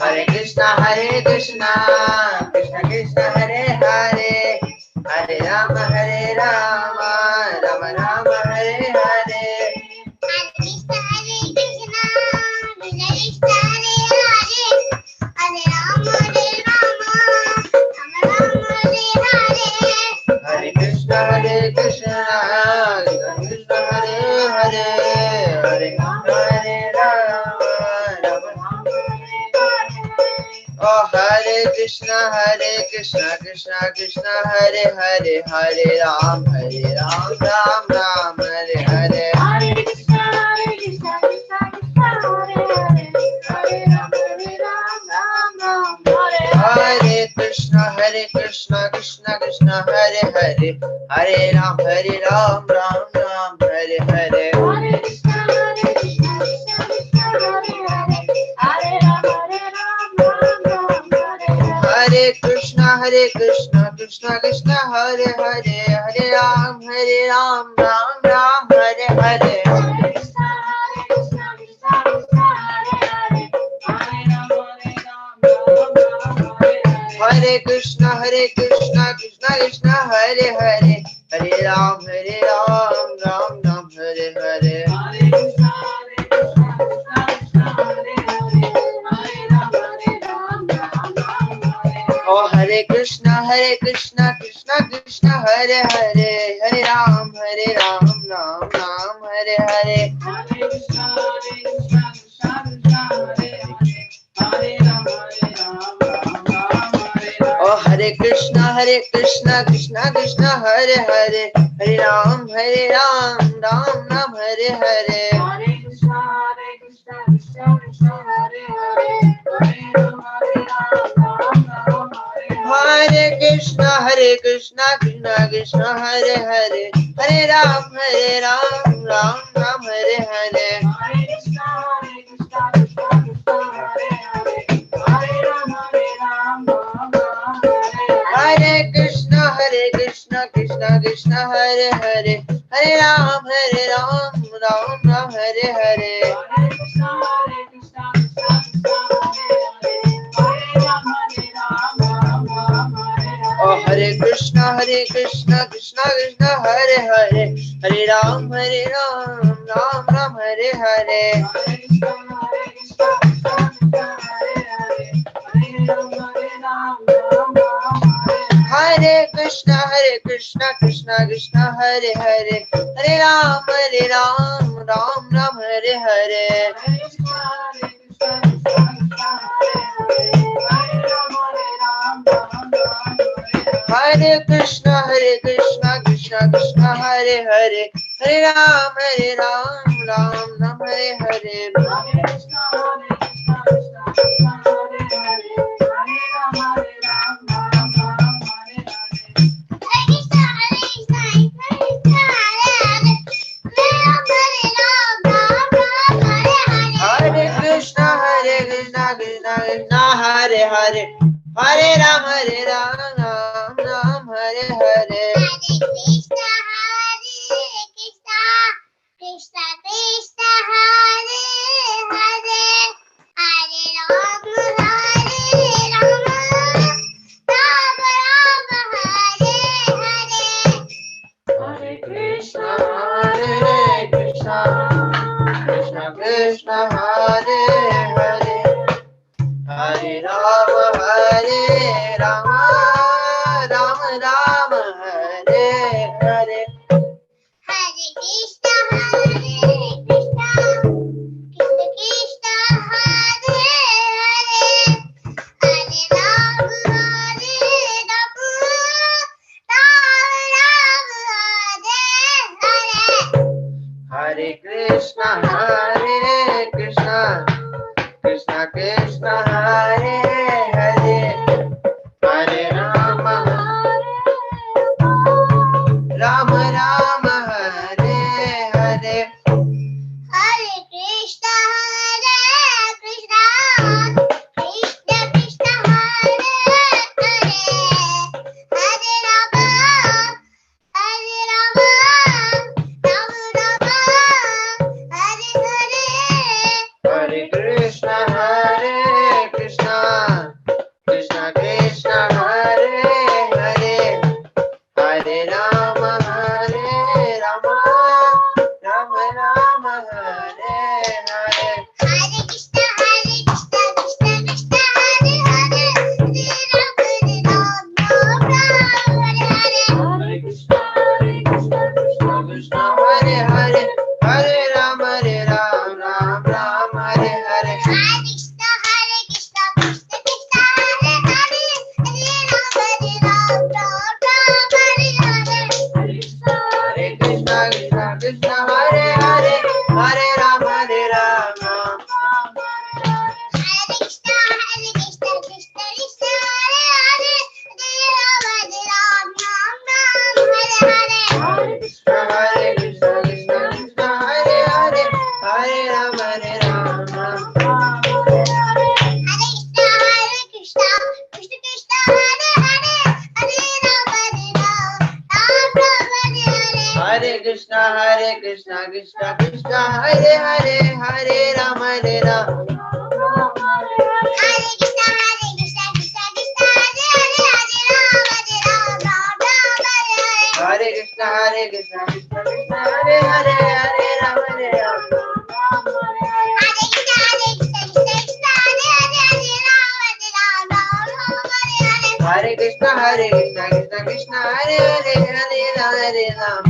हरे कृष्णा कृष्णा कृष्णा हरे हरे, हरे राम राम राम हरे हरे। हरे कृष्णा कृष्णा हरे हरे, हरे राम राम। ओ हरे Krishna Krishna Krishna Hare Hare Hare Ram Ram Ram Hare Hare Hare Krishna Krishna Krishna Hare Hare Hare Ram Ram Hare Hare Hare Krishna Krishna Krishna Hare Hare Hare Ram Ram Ram Hare Hare Hare Krishna Krishna Krishna Hare Hare Hare Ram Ram Hare Hare Hare Krishna Krishna Krishna Hare Hare Hare Ram Ram Ram Hare Hare Hare Krishna Krishna Krishna Hare Hare Hare Ram Ram Hare Hare Hare Krishna Krishna Krishna Hare Hare Hare Ram Ram Ram Hare Hare Hare Krishna Krishna Krishna Hare Hare Hare Ram Hare Oh Hare Krishna Krishna Krishna Hare Hare Hare Ram Ram Ram Hare Hare Hare Krishna Krishna Krishna Hare Hare Hare Ram Hare Oh Hare Krishna Krishna Krishna Hare Hare Hare Ram Ram Ram Hare Hare Hare Krishna Krishna Krishna Hare Hare Hare Ram Hare Krishna Krishna Krishna Hare Hare Hare Ram Ram Ram Hare Hare Hare Krishna Krishna Krishna Hare Hare Hare Ram Hare Krishna Krishna Krishna Hare Hare Hare Ram Ram Ram Hare Hare Hare Krishna Krishna Krishna Hare Hare Hare Ram Oh Hare Krishna Krishna Krishna Hare Hare Hare Ram Ram Ram Hare Hare Hare Krishna Krishna Krishna Hare Hare Hare Ram Ram Ram Hare Hare Hare Krishna Krishna Krishna Hare Hare Hare Ram Ram Ram Hare Hare Hare Krishna Krishna Krishna Hare Hare Hare Ram Ram Ram Hare Hare Krishna Krishna Hare Hare Hare Ram Ram Ram Hare Hare Hare Krishna Krishna Krishna Krishna Hare Hare Hare Rama Rama Rama Hare Hare Hare Krishna Krishna Krishna Hare Hare Hare Ram Hare Krishna Krishna Krishna Hare Hare Hare Rama Rama Hare Hare Hare Krishna Krishna Krishna Hare Hare Hare Rama Hare Hare Hare Krishna Krishna Krishna Hare Hare Hare Rama Rama Hare Hare Hare Krishna Krishna Krishna Hare Hare Hare Ram Hare Krishna Krishna Krishna Hare Hare Hare Ram Ram Hare Hare Hare Krishna Krishna Krishna Hare Hare Hare Ram Krishna, Hare Krishna, Krishna Krishna, Hare Hare, Hare Ram, Ram Ram. Hare Krishna, Krishna Krishna, Hare Hare, Hare Ram, Ram. Hare Krishna, Krishna Krishna, Hare Hare, Hare Ram, Ram. Hare Krishna, Krishna Krishna, Hare Hare, Hare Ram, Hare Ram. Hare Krishna, Krishna Krishna, Hare Hare, Hare Ram, Hare Ram.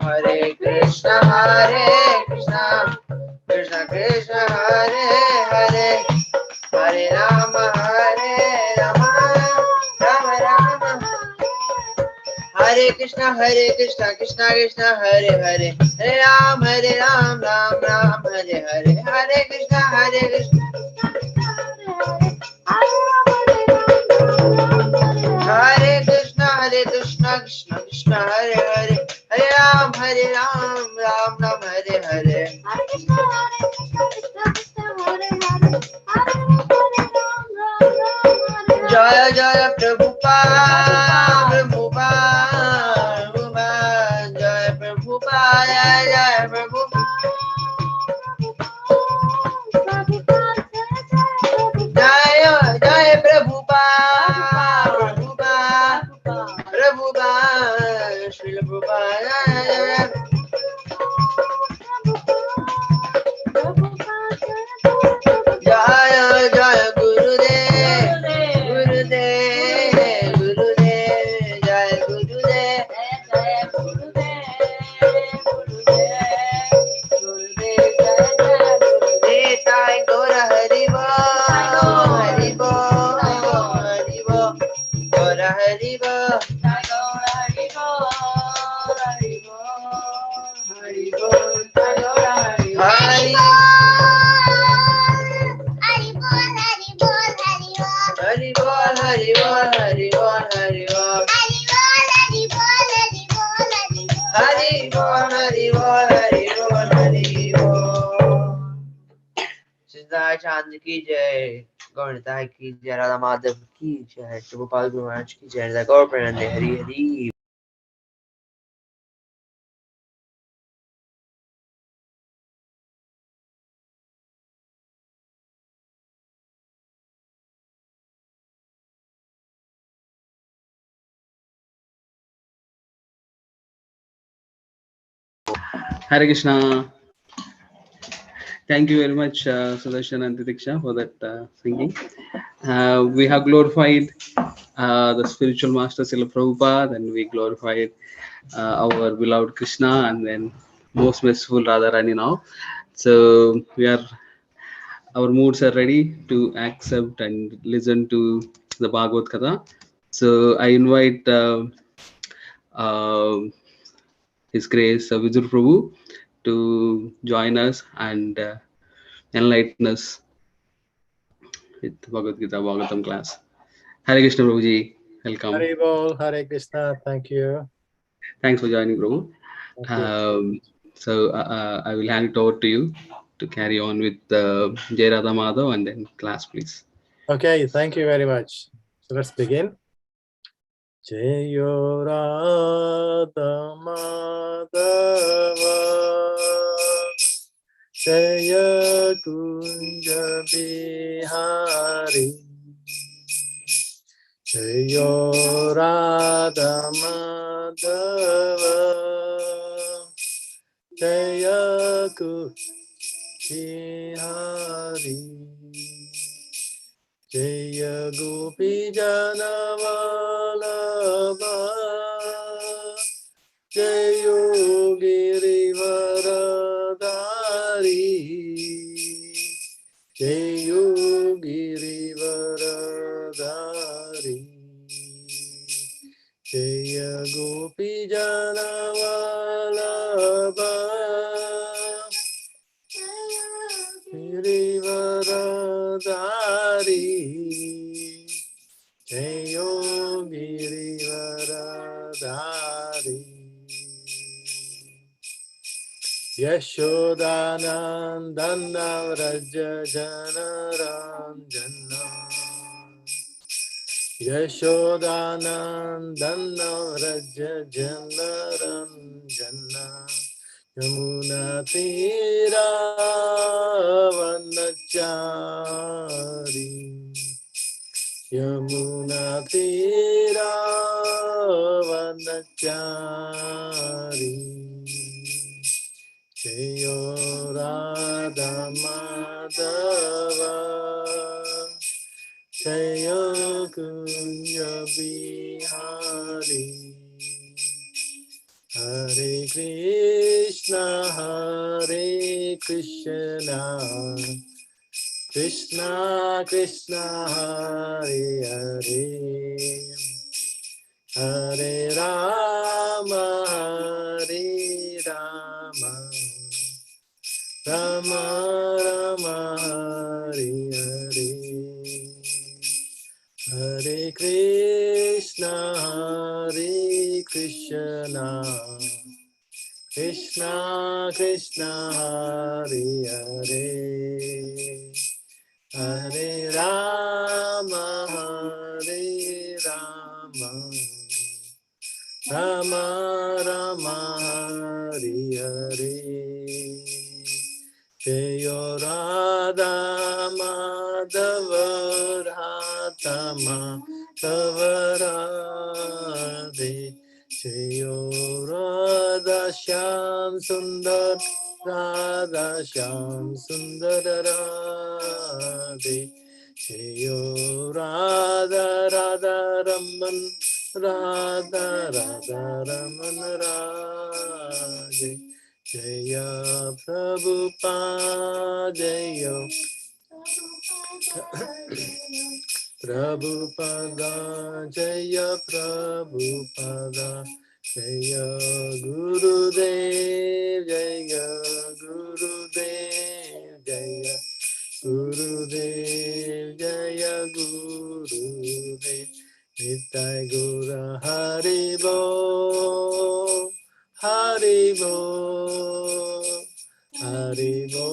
Hare Krishna, Krishna Krishna, Hare Hare, Hare Rama, Rama, Rama Rama. Hare Krishna, Krishna Krishna, Hare Hare, Hare Ram, Ram Ram, Hare Hare, Hare Krishna, Krishna. Hare Krishna, Krishna Krishna, Hare Hare, Hare Ram, Ram Ram, Hare Hare. Jaya Jaya Prabhupada, Prabhupada, Jaya Prabhupada, Jaya Prabhupada. Jaya Jaya Prabhupada, Prabhupada, Srila Prabhupada, Jaya Jaya Gurudev, Gurudev, Gurudev, Jaya Gurudev, Gurudev, Gurudev, Sai Gora Haribo, Haribo, Haribo, Gora Haribo, Haribo, Haribo, Haribo. Hari bol, hari bol, hari bol, hari bol. Hari bol, hari bol, hari bol, hari bol. Siddhar Chand ki jai, Gaurnitai ki jai, Radha Madhav ki jai, Prabhupada Guru Maharaj ki jai, Gaur Pranande, Hari Hari. Hare Krishna. Thank you very much, Sudarshan and Tidiksha, for that singing. We have glorified the spiritual master Srila Prabhupada, and we glorified our beloved Krishna, and then most merciful Radharani now. So our moods are ready to accept and listen to the Bhagavad Gita. So I invite uh, His Grace Vidur Prabhu to join us and enlighten us with Bhagavad Gita Bhagavatam class. Hare Krishna Prabhuji, welcome. Hare Bol, Hare Krishna, thank you. Thanks for joining, Prabhu. Thank you. So I will hand it over to you to carry on with Jai Radha Madhav and then class, please. Okay, thank you very much. So let's begin. Jayo Radha Madhava Jaya Kunja Bihari Jayo Radha Madhava Jaya Bihari Jaya Gopi Janavalabha Jayo Girivaradari Jayo Girivaradari Jaya Gopi Jana Vallabha Girivaradari Jayo Girivaradari Yashodanandana Raja Janaranjana Yashodanandana Raja Janaranjana Yamuna Tira Vanachari Yamuna Tira Vanachari Jayo Radha Madhava Jayo Kunja Bihari Hare Krishna Krishna Krishna Hare Hare Hare Rama Hare Rama Rama Rama Hare Hare Hare Krishna Krishna Krishna Hare Hare Hare Rama Hare Rama Rama Rama Hare Hare Jayo Radha Madhava Radha Tavarade Jayo Radha Shyam Sundar Radha Shyam Sundar Radhe Jayo Radha Radha Raman Radha Radha Raman Radhe Jaya Prabhupada Jaya Prabhupada Jaya Prabhupada Jaya Gurudev Jaya Gurudev Jaya Gurudev Jaya Gurudev Nitai Gura Haribo Haribo Haribo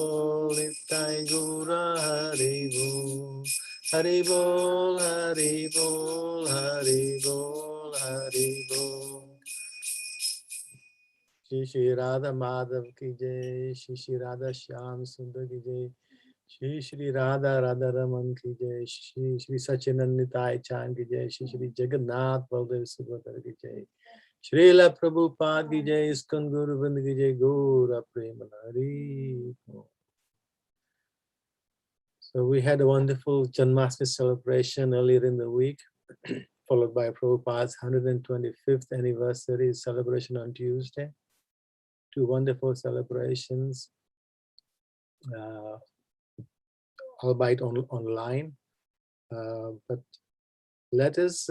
Nitai Gura Haribo Haribo Haribo Haribo Haribo Shri Shri Radha Madhav ki jai, Shri Shri Radha Shyam Sundar ki jai, Shri Shri Radha Radha Raman ki jai, Shri Shri Sachinanditai Chan ki jai, Shri Shri Jagannath Baldev Subhadra ki jai, Srila Prabhupada ki jai, Iskcon Coventry ki jai, Gaura Premanari. So we had a wonderful Janmashtami celebration earlier in the week, followed by Prabhupada's 125th anniversary celebration on Tuesday. Two wonderful celebrations, albeit online. But let us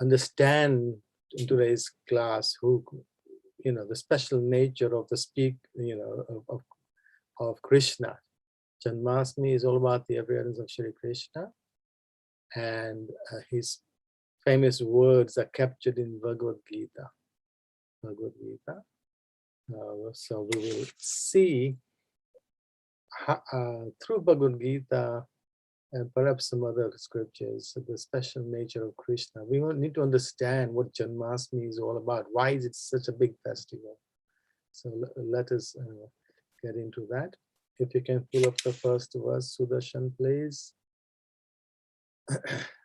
understand in today's class the special nature of the of Krishna. Janmashtami is all about the appearance of Shri Krishna, and his famous words are captured in Bhagavad Gita. So we will see through Bhagavad Gita and perhaps some other scriptures the special nature of Krishna. We need to understand what Janmashtami is all about. Why is it such a big festival? So let us get into that. If you can pull up the first verse, Sudarshan, please.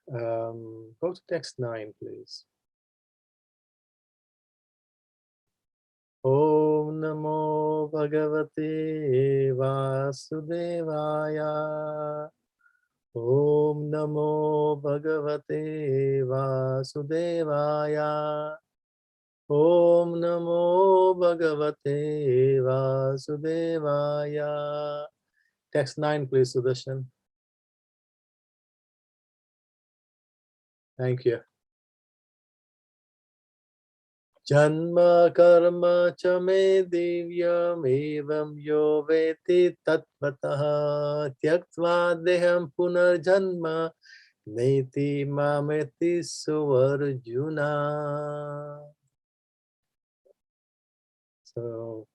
Go to text 9, please. Om Namo Bhagavate Vasudevaya. Om Namo Bhagavate Vasudevaya. Om Namo Bhagavate Vasudevaya. Text 9, please, Sudarshan. Thank you. Janma karma cha me divyam evam yo veti tattvataha tyaktva deham punarjanma neti mameti suvarjuna. So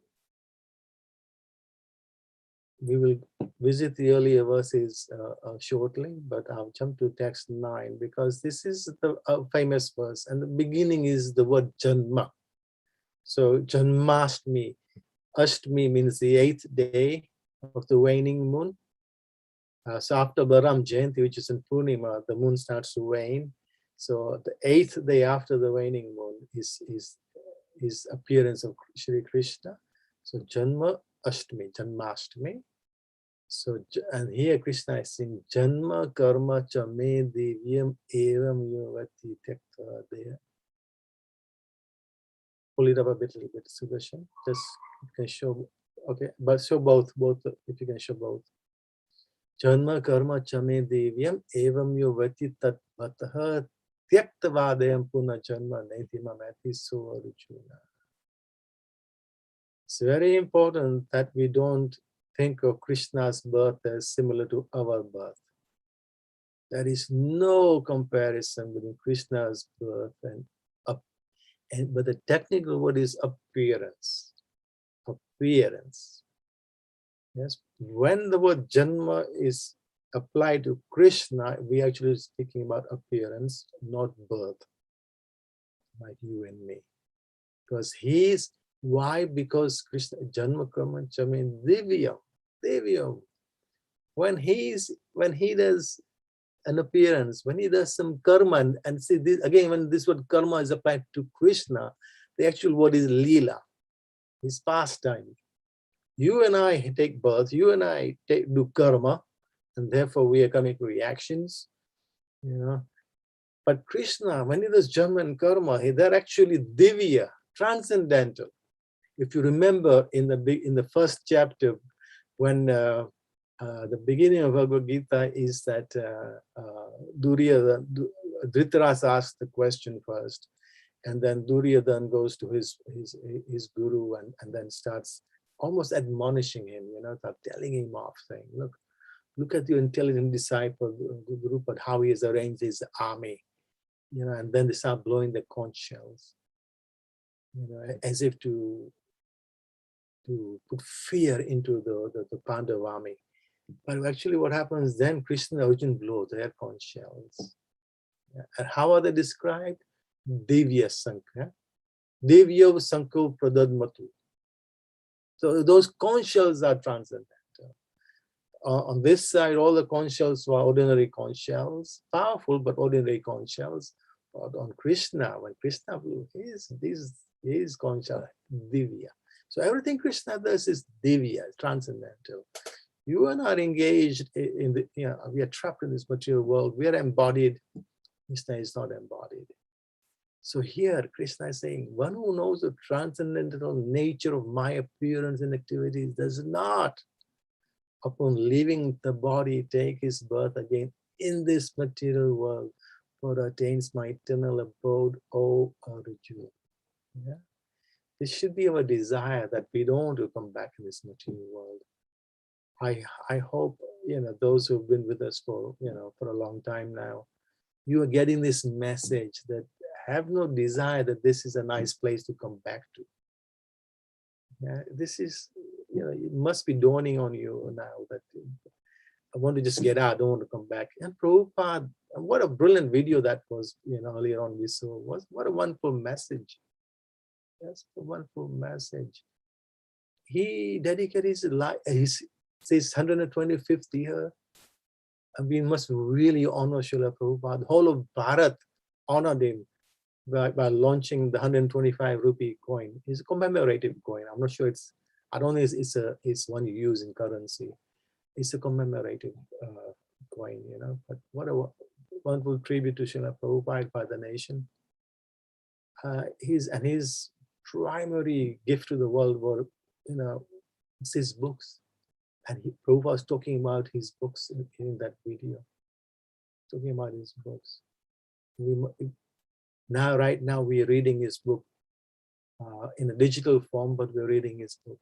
we will visit the earlier verses shortly, but I'll jump to text 9 because this is the famous verse, and the beginning is the word Janma. So Janmashtami, Ashtami means the 8th day of the waning moon. So after Baram Jayanti, which is in Purnima, the moon starts to wane. So the 8th day after the waning moon is appearance of Shri Krishna. So Janma Ashtami, Janmashtami. So, and here Krishna is saying, Janma karma cha me divyam evam yovati tekta deya. Pull it up a little bit, Sudarshan. Just you can show, okay, but show both, if you can show both. Janma karma cha me divyam evam yovati tat bhatah tyakta vadayam puna janma neti mamati suvarujuna. It's very important that we don't think of Krishna's birth as similar to our birth. There is no comparison between Krishna's birth and but the technical word is appearance. Appearance. Yes. When the word Janma is applied to Krishna, we actually are speaking about appearance, not birth, like you and me. Because why? Because Krishna Janma Karma Chamin Divyam. When he does an appearance, when he does some karma, and see this again, when this word karma is applied to Krishna, the actual word is lila, his pastime. You and I take birth, you and I do karma, and therefore we are coming to reactions, you know. But Krishna, when he does Janma and karma, they're actually divya, transcendental. If you remember in the first chapter, when the beginning of Bhagavad Gita is that Dhritarashtra asks the question first, and then Duryodhana goes to his guru and then starts almost admonishing him, you know, telling him off, saying, look at your intelligent disciple Guru, but how he has arranged his army, you know, and then they start blowing the conch shells, you know, as if to put fear into the Pandav army. But actually what happens then, Krishna Arjun blow their conch shells. And how are they described? Divya Sankha. Divya Sankho Pradadmatu. So those conch shells are transcendental. On this side, all the conch shells were ordinary conch shells, powerful but ordinary conch shells. But on Krishna, when Krishna blew his conch shell, Divya. So everything Krishna does is Divya, transcendental. You and I are engaged in the, you know, we are trapped in this material world. We are embodied. Krishna is not embodied. So here, Krishna is saying, one who knows the transcendental nature of my appearance and activities does not, upon leaving the body, take his birth again in this material world, for attains my eternal abode, O Arjuna. Yeah? This should be our desire, that we don't want to come back in this material world. I hope, you know, those who've been with us for, you know, for a long time now, you are getting this message that have no desire that this is a nice place to come back to. Yeah, this is, you know, it must be dawning on you now that I want to just get out, I don't want to come back. And Prabhupada, what a brilliant video that was, you know, earlier on we saw. What a wonderful message. Yes, a wonderful message. He dedicated his life, his 125th year. And we must really honor Srila Prabhupada. The whole of Bharat honored him by launching the 125 rupee coin. It's a commemorative coin. I'm not sure I don't think it's one you use in currency. It's a commemorative coin, you know. But what a wonderful tribute to Srila Prabhupada by the nation. His primary gift to the world were, you know, his books. And Prabhupada was talking about his books in that video, talking about his books. Right now, we are reading his book in a digital form, but we're reading his book.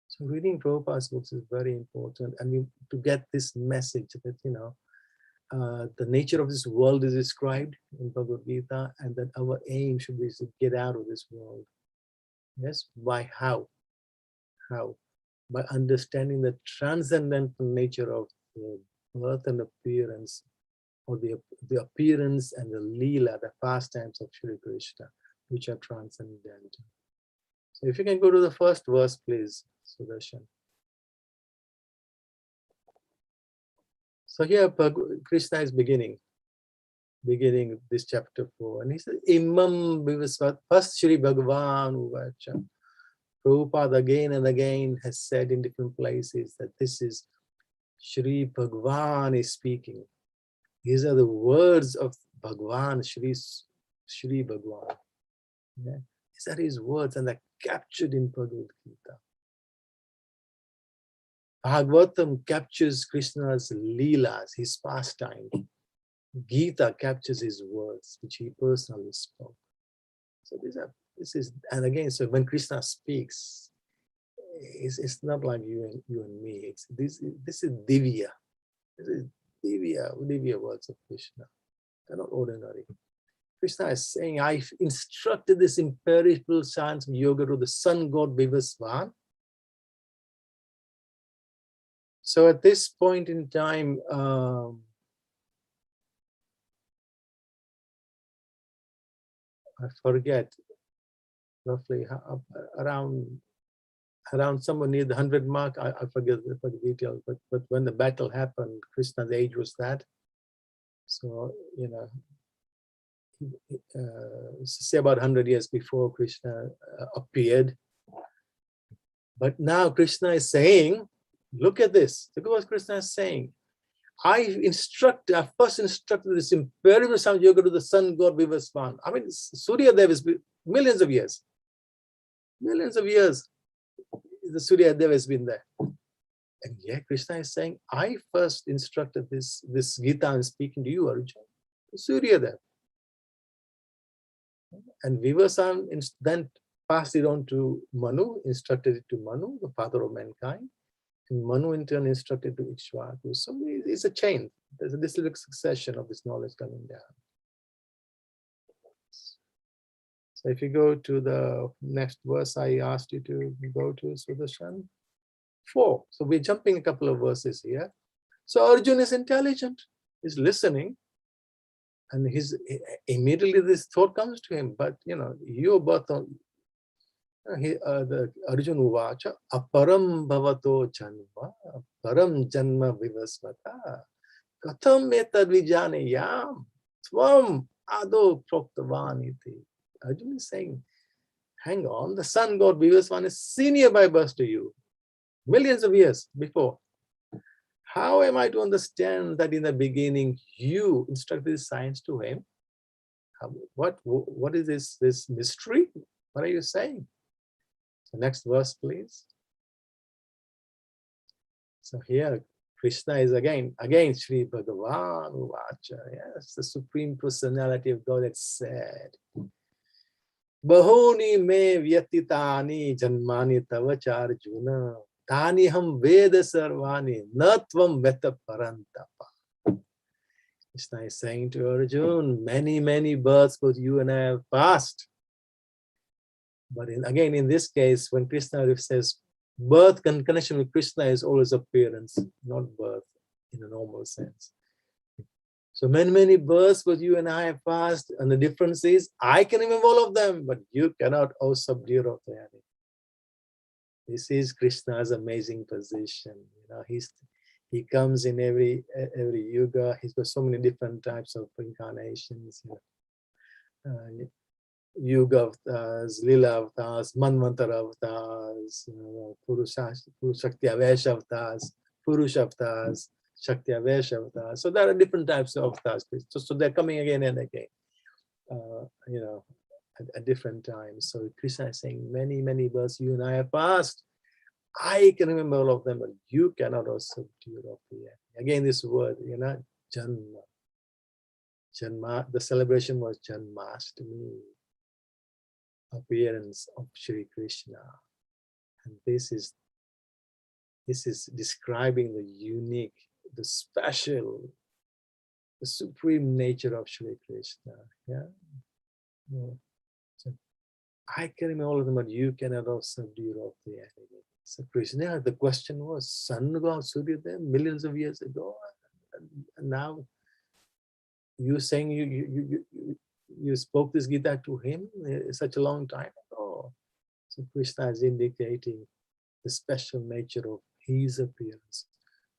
So reading Prabhupada's books is very important, and to get this message that, the nature of this world is described in Bhagavad Gita, and that our aim should be to get out of this world. Yes, by how? How? By understanding the transcendental nature of the birth and appearance, or the appearance and the Leela, the pastimes of Shri Krishna, which are transcendental. So if you can go to the first verse, please, Sudarshan. So here Krishna is beginning this chapter 4, and he says, Imam Vivasvat, first Shri Bhagavan Uvacha. Prabhupada again and again has said in different places that this is Shri Bhagavan is speaking. These are the words of Bhagavan, Shri Bhagavan. Yeah? These are his words, and they're captured in Bhagavad Gita. Bhagavatam captures Krishna's leelas, his pastime. Gita captures his words, which he personally spoke. So and again, so when Krishna speaks, it's not like you and me. This is Divya. This is Divya words of Krishna. They're not ordinary. Krishna is saying, I instructed this imperishable science of yoga to the sun god Vivasvan. So at this point in time, I forget roughly around somewhere near the 100 mark. I forget the details, but when the battle happened, Krishna's age was that. So say about 100 years before Krishna appeared. But now Krishna is saying, look at this. Look at what Krishna is saying. I first instructed this imperial sound yoga to the sun god Vivasvan. I mean, Surya Dev is millions of years. Millions of years the Surya Dev has been there. And yet Krishna is saying, I first instructed this Gita I'm speaking to you, Arjuna, Surya Dev. And Vivasvan then passed it on to Manu, instructed it to Manu, the father of mankind. And Manu in turn instructed to Ikshvaku. So it's a chain. There's this little succession of this knowledge coming down. So if you go to the next verse, I asked you to go to Sudarshan 4. So we're jumping a couple of verses here. So Arjuna is intelligent, he's listening, and immediately this thought comes to him. But you both the Arjuna Uvacha, Aparam Bhavato Janma, Param Janma Vivasvata, Katham Etad Vijanayam, Tvam Ado Proktavaniti. Arjuna is saying, hang on, the sun god Vivasvan is senior by birth to you, millions of years before. How am I to understand that in the beginning you instructed this science to him? What is this mystery? What are you saying? So next verse, please. So here Krishna is again Sri Bhagavan Uvacha. Yes, the Supreme Personality of God that said, Bahuni me vyatitani janmani tavacha Arjuna, tani ham veda sarvani natvam veta parantapa. Krishna is saying to Arjuna, many births both you and I have passed. But again, in this case, when Krishna says birth in connection with Krishna is always appearance, not birth in a normal sense. So many births both you and I have passed, and the difference is I can remember all of them, but you cannot, O subdue. This is Krishna's amazing position. He comes in every yuga. He's got so many different types of incarnations. Yuga avatars, Lila avatars, Manvantara avatars, Shakti Avesha avatars, Purusha avatars, Shakti Avesha avatars. So there are different types of avatars. So they're coming again and again, at different times. So Krishna is saying, many births you and I have passed, I can remember all of them, but you cannot also subdue of the enemy. Again, this word, Janma. Janma, the celebration was Janmashtami, appearance of Shri Krishna. And this is describing the unique, the special, the supreme nature of Shri Krishna. Yeah. So I can remember all of them, but you cannot also subdue of the enemy. So Krishna, the question was, Sun God Surya millions of years ago, and now you saying you spoke this Gita to him such a long time ago. So Krishna is indicating the special nature of his appearance.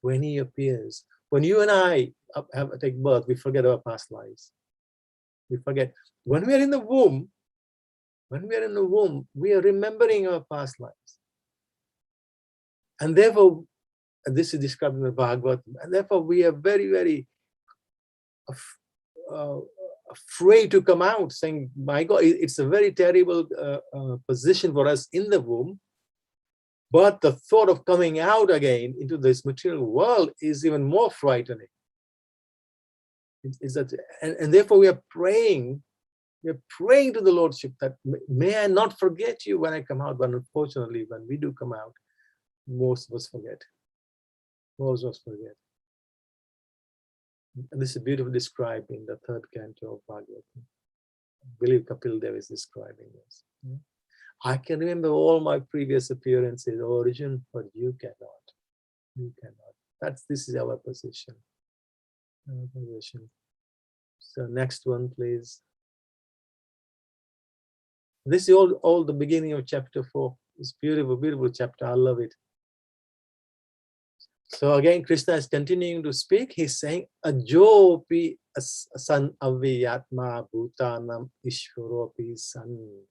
When he appears, when you and I take birth, we forget our past lives. We forget. When we are in the womb, we are remembering our past lives. And therefore, this is described in the Bhagavatam, and therefore we are very, very afraid to come out, saying, my God, it's a very terrible position for us in the womb. But the thought of coming out again into this material world is even more frightening. And therefore we are praying to the Lordship that may I not forget you when I come out. But unfortunately, when we do come out, most of us forget. Most of us forget. And this is beautifully described in the third canto of Bhagavatam. I believe Kapil Dev is describing this. I can remember all my previous appearances, origin, but you cannot. You cannot. This is our position. Our position. So next one, please. This is all the beginning of chapter 4. It's beautiful, beautiful chapter. I love it. So again, Krishna is continuing to speak. He's saying, Ajopi san aviyatma bhutanam ishvaropi san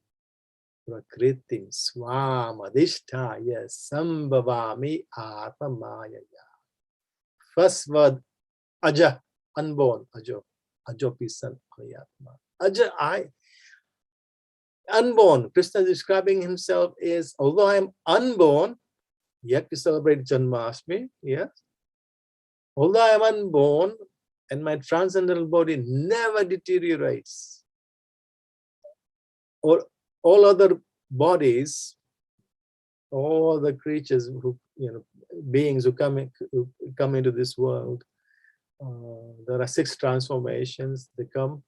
prakritim swamadishtaya sambhavami atmayaya. First word, aja, unborn, ajopi san aviyatma. Aja, unborn. Krishna is describing himself as, although I am unborn, yet we celebrate Janmashtami, yes. Although I am unborn and my transcendental body never deteriorates, or all other bodies, all the creatures who, beings who come into this world, there are 6 transformations. They come,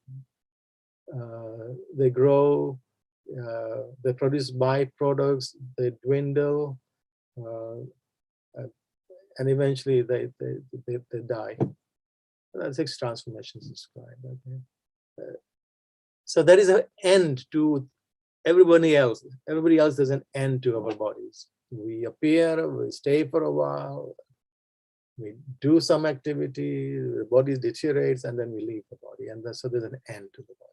they grow, they produce byproducts, they dwindle, and eventually they die. There are 6 transformations described. Okay? So there is an end to everybody else. Everybody else there's an end to our bodies. We appear, we stay for a while, we do some activity, the body deteriorates, and then we leave the body. And so there's an end to the body.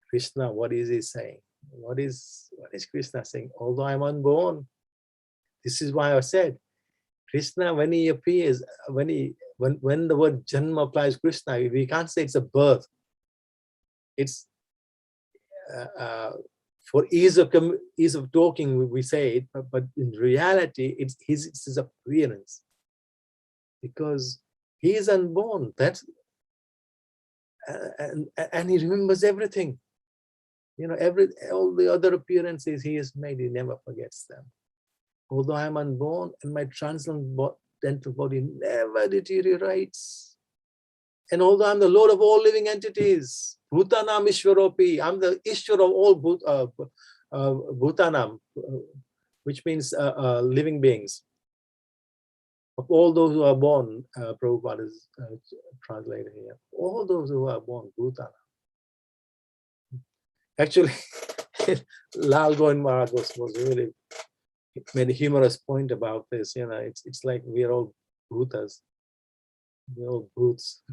Krishna, what is he saying? What is Krishna saying? Although I'm unborn, this is why I said, Krishna, when he appears, when the word Janma applies Krishna, we can't say it's a birth. It's for ease of talking, we say it, but in reality, it's his appearance, because he is unborn. That's and he remembers everything. All the other appearances he has made, he never forgets them. Although I am unborn and my transcendental body never deteriorates, and although I'm the Lord of all living entities, Bhutanam Ishwaropi, I'm the Ishwar of all Bhutanam, which means living beings. Of all those who are born, Prabhupada is translated here. All those who are born, Bhutanam. Actually, Lal Govind Maharaj was really made a humorous point about this. It's like we are all bhutas. We're all bhoots.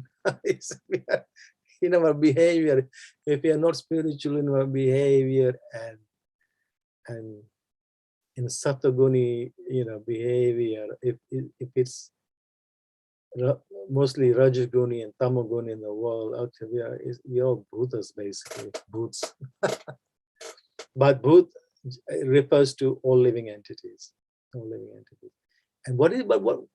In our behavior, if we are not spiritual in our behavior and in Sataguni, behavior, if it's mostly Rajaguni and Tamaguni in the world, actually we are all bhutas, basically, bhoots. But bhoot refers to all living entities. all living entities. And what the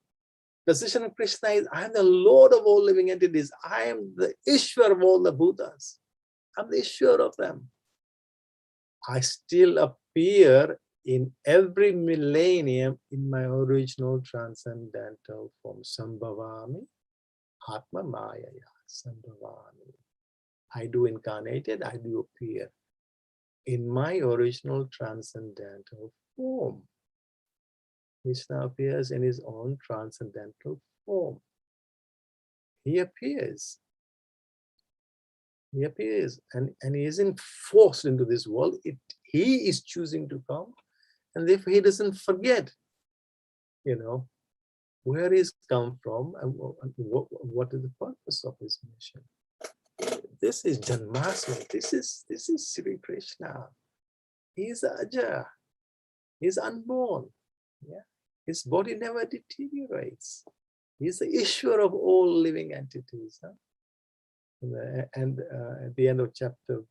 position of Krishna is, I am the Lord of all living entities. I am the Ishwar of all the Bhutas. I'm the Ishwar of them. I still appear in every millennium in my original transcendental form. Sambhavami Atma Mayaya Sambhavami. I do incarnated, I do appear in my original transcendental form. Krishna appears in his own transcendental form. He appears. He appears and he isn't forced into this world. He is choosing to come, and therefore he doesn't forget, where he's come from and what is the purpose of his mission. This is Janmasmi. This is Sri Krishna. He is Aja. He is unborn. Yeah. His body never deteriorates. He is the Ishwar of all living entities. Huh? And at the end of chapter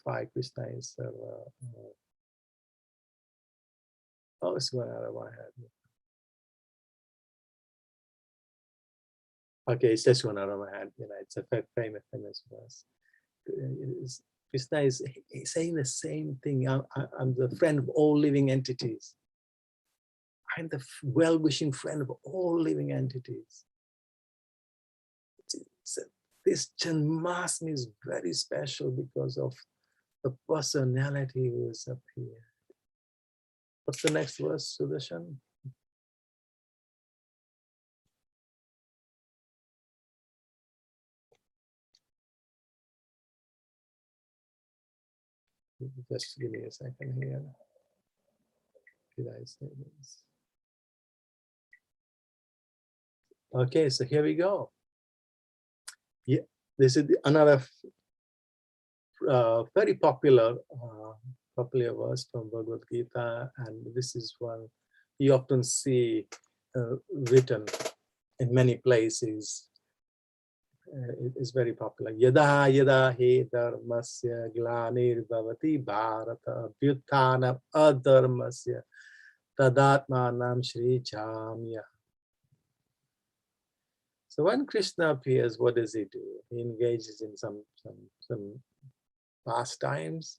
5, Krishna is it's going out of my head. Okay, it's just going out of my head. It's a famous verse. Krishna is saying the same thing. I'm the friend of all living entities. I'm the well-wishing friend of all living entities. This Janmasmi is very special because of the personality who has appeared. What's the next verse, Sudarshan? Just give me a second here. Did I say this? Okay, so here we go. Yeah, this is another very popular verse from Bhagavad Gita, and this is one you often see written in many places. It is very popular. Yada yada he dharmasya glanir bhavati bharata abhyutthana adharmasya tadatmanam shri jamya. So when Krishna appears, what does he do? He engages in some pastimes.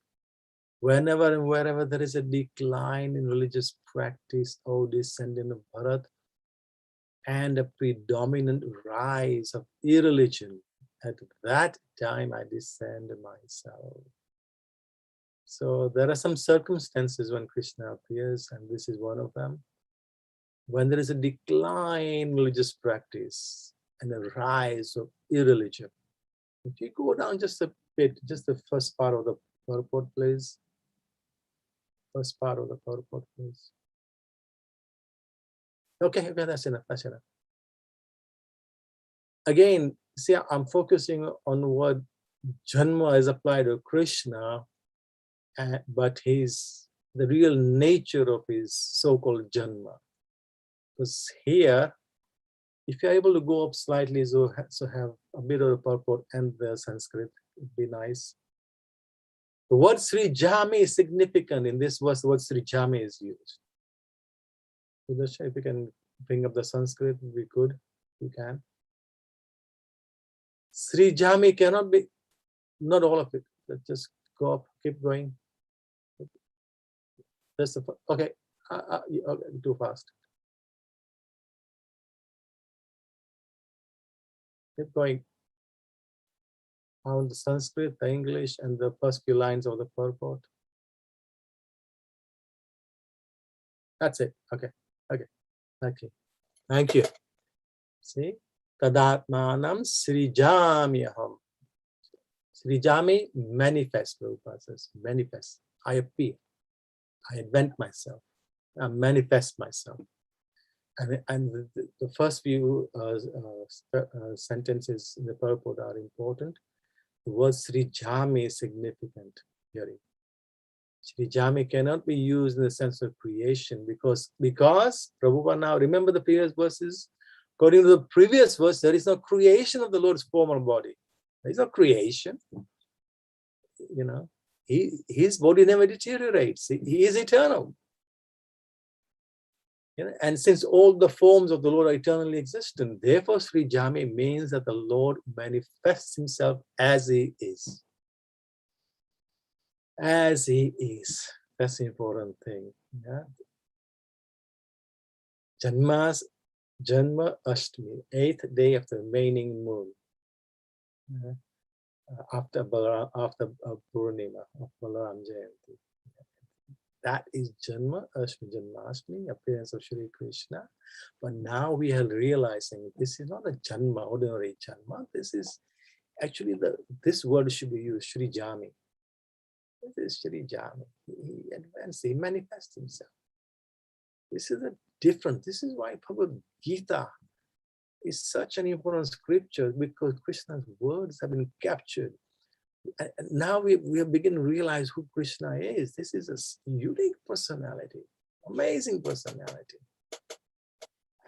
Whenever and wherever there is a decline in religious practice, O descendant of Bharat, and a predominant rise of irreligion, at that time I descend myself. So there are some circumstances when Krishna appears, and this is one of them. When there is a decline in religious practice and a rise of irreligion. If you go down just a bit, just the first part of the purport, please. First part of the purport, please. Okay, that's enough, that's enough. Again, see, I'm focusing on what Janma is applied to Krishna, but the real nature of his so-called Janma. Because here, if you're able to go up slightly, so have a bit of the purport and the Sanskrit, it'd be nice. The word Sri Jami is significant in this verse. The word Sri Jami is used. So if you can bring up the Sanskrit, we could. You can. Sri Jami cannot be, not all of it. Let's just go up, keep going. That's the okay. Okay, too fast. Keep going. On the Sanskrit, the English, and the first few lines of the purport. That's it. Okay. Okay. Okay. Thank you. See? Tadatmanam Srijamyaham. Srijami manifest, Prabhupada says, manifest. I appear. I invent myself. I manifest myself. And the first few sentences in the purport are important. The word Srijami is significant here. Srijami cannot be used in the sense of creation because Prabhupada, now remember the previous verses. According to the previous verse, there is no creation of the Lord's formal body. There is no creation. His body never deteriorates. He is eternal. And since all the forms of the Lord are eternally existent, therefore Sri Jami means that the Lord manifests himself as he is. As he is. That's the important thing. Yeah? Janma Ashtami, 8th day of the waning moon. Yeah? After Purnima of Balaram Jayanti. That is Janmashtami, appearance of Shri Krishna. But now we are realizing this is not a Janma, ordinary Janma. This is actually this word should be used, Shri Jami. This is Shri Jami. He advanced, he manifests himself. This is a different, this is why Bhagavad Gita is such an important scripture, because Krishna's words have been captured. And now we begin to realize who Krishna is. This is a unique personality, amazing personality.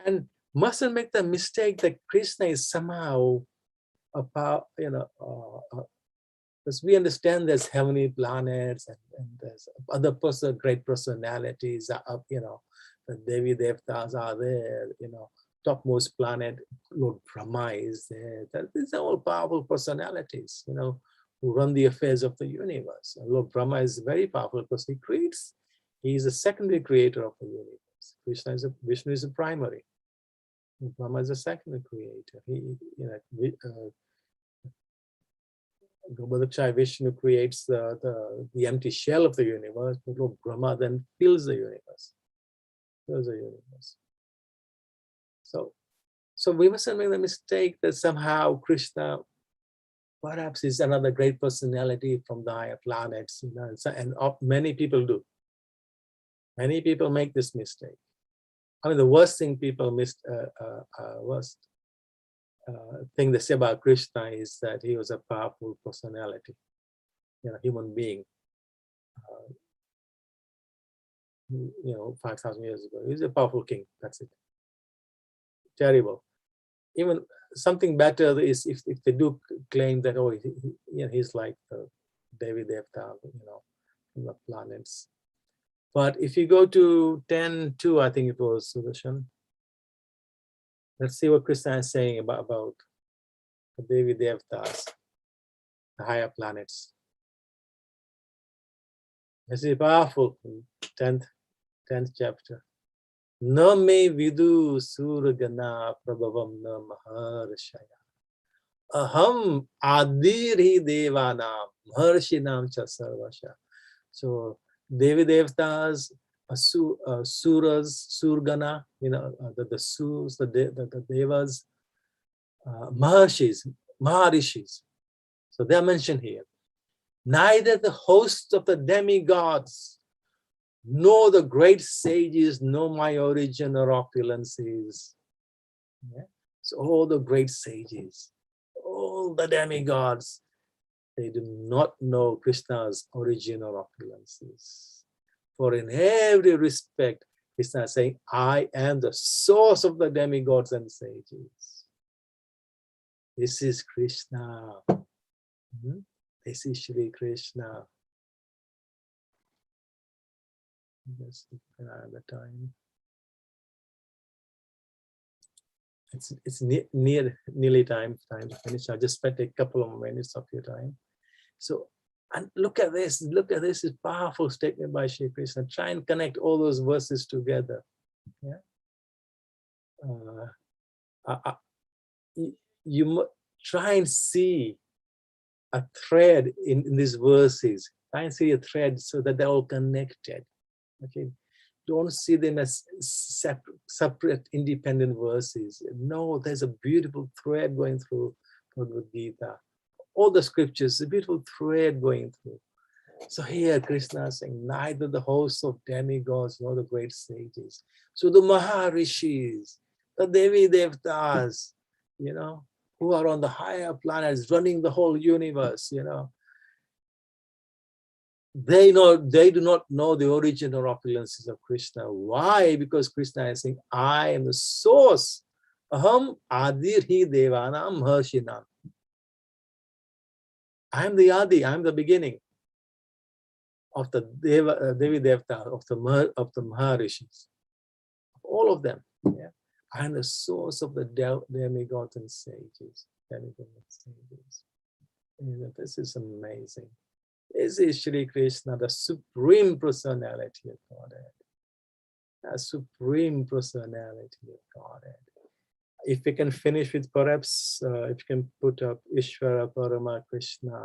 And mustn't make the mistake that Krishna is somehow about, because we understand there's heavenly planets and there's other great personalities, the Devi Devtas are there, topmost planet, Lord Brahma is there. These are all powerful personalities, who run the affairs of the universe. And Lord Brahma is very powerful because he creates. He is a secondary creator of the universe. Vishnu is a primary. Brahma is a secondary creator. Gopalakshmi Vishnu creates the empty shell of the universe, but Lord Brahma then fills the universe. So we mustn't make the mistake that somehow Krishna perhaps is another great personality from the higher planets, and many people do. Many people make this mistake. I mean, the worst thing people thing they say about Krishna is that he was a powerful personality, human being. 5,000 years ago, he was a powerful king. That's it. Terrible. Even something better is if they do claim that he's like the Devi Devta, from the planets. But if you go to 10:2, I think it was, Sudarshan. Let's see what Krishna is saying about the Devi Devtas, the higher planets. This is powerful. 10th chapter. Na me vidu surgana prabhavam na maharshaya. Aham adiri devanam maharshinam cha sarvasha. So Devi Devtas, Suras, Surgana, the Surs, the Devas, Maharishis. So they are mentioned here. Neither the hosts of the demigods, nor the great sages know my origin or opulences. Yeah? So all the great sages, all the demigods, they do not know Krishna's origin or opulences. For in every respect, Krishna is saying, I am the source of the demigods and sages. This is Krishna. This is Shri Krishna. Just the time. It's nearly time to finish. I'll just spend a couple of minutes of your time. So, and look at this. This powerful statement by Shri Krishna. Try and connect all those verses together. Yeah. You try and see a thread in these verses. Try and see a thread so that they're all connected. Okay. Don't see them as separate, independent verses. No, there's a beautiful thread going through Bhagavad Gita. All the scriptures, a beautiful thread going through. So here Krishna is saying, neither the hosts of demigods nor the great sages. So the Maharishis, the Devi Devtas, who are on the higher planets running the whole universe, they do not know the origin or opulences of Krishna. Why? Because Krishna is saying, I am the source. Aham adirhi devanam maharshinam. I am the Adi, I am the beginning of the Devi Devta, of the Maharishis, all of them. Yeah. I am the source of the demigods and sages. This is amazing. This is Shri Krishna, the Supreme Personality of Godhead. The Supreme Personality of Godhead. If we can finish with perhaps, if you can put up Ishvara Parama Krishna.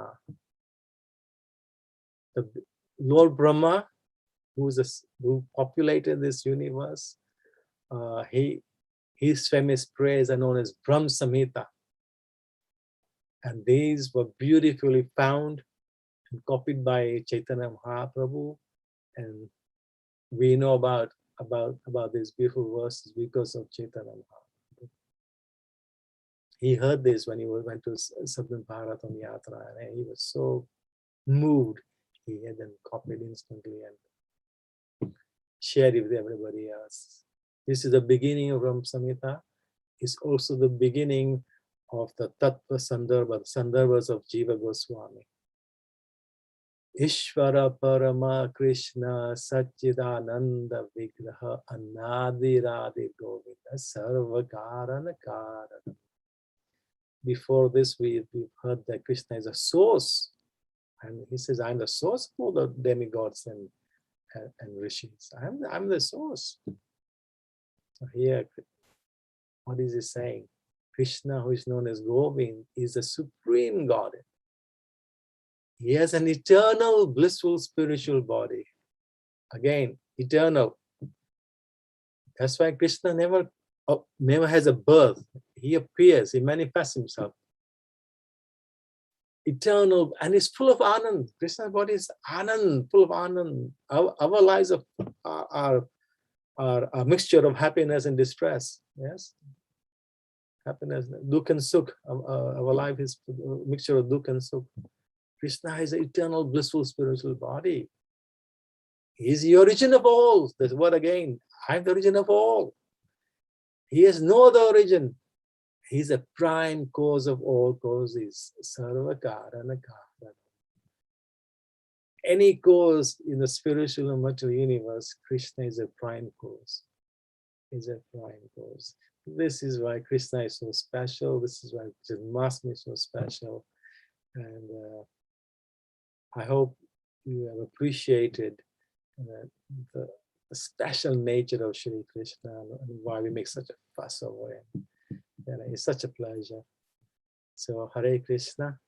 The Lord Brahma, who populated this universe, his famous prayers are known as Brahm Samhita. And these were beautifully found and copied by Chaitanya Mahaprabhu. And we know about these beautiful verses because of Chaitanya Mahaprabhu. He heard this when he went to Southern Bharat on Yatra, and he was so moved. He had them copied instantly and shared it with everybody else. This is the beginning of Ram Samhita. It's also the beginning of the Tattva Sandarbha, Sandarbhas of Jiva Goswami. Ishvara Parama Krishna Satchidananda Vigraha Anadi Radhi Govinda Sarvakarana Karana. Before this, we've heard that Krishna is a source. And he says, I'm the source for the demigods and rishis. I'm the source. So here, what is he saying? Krishna, who is known as Govind, is the supreme Godhead. He has an eternal, blissful, spiritual body. Again, eternal. That's why Krishna never has a birth. He appears, he manifests himself. Eternal, and is full of Anand. Krishna's body is Anand, full of Anand. Our lives are a mixture of happiness and distress. Yes? Happiness, Dukh and Sukh. Our life is a mixture of Dukh and Sukh. Krishna is an eternal, blissful, spiritual body. He is the origin of all. That's what again. I'm the origin of all. He has no other origin. He's a prime cause of all causes. Sarvakarana Karana. Any cause in the spiritual and material universe, Krishna is a prime cause. Is a prime cause. This is why Krishna is so special. This is why Janmashtami is so special. And I hope you have appreciated the special nature of Shri Krishna and why we make such a fuss over him. And it's such a pleasure. So Hare Krishna.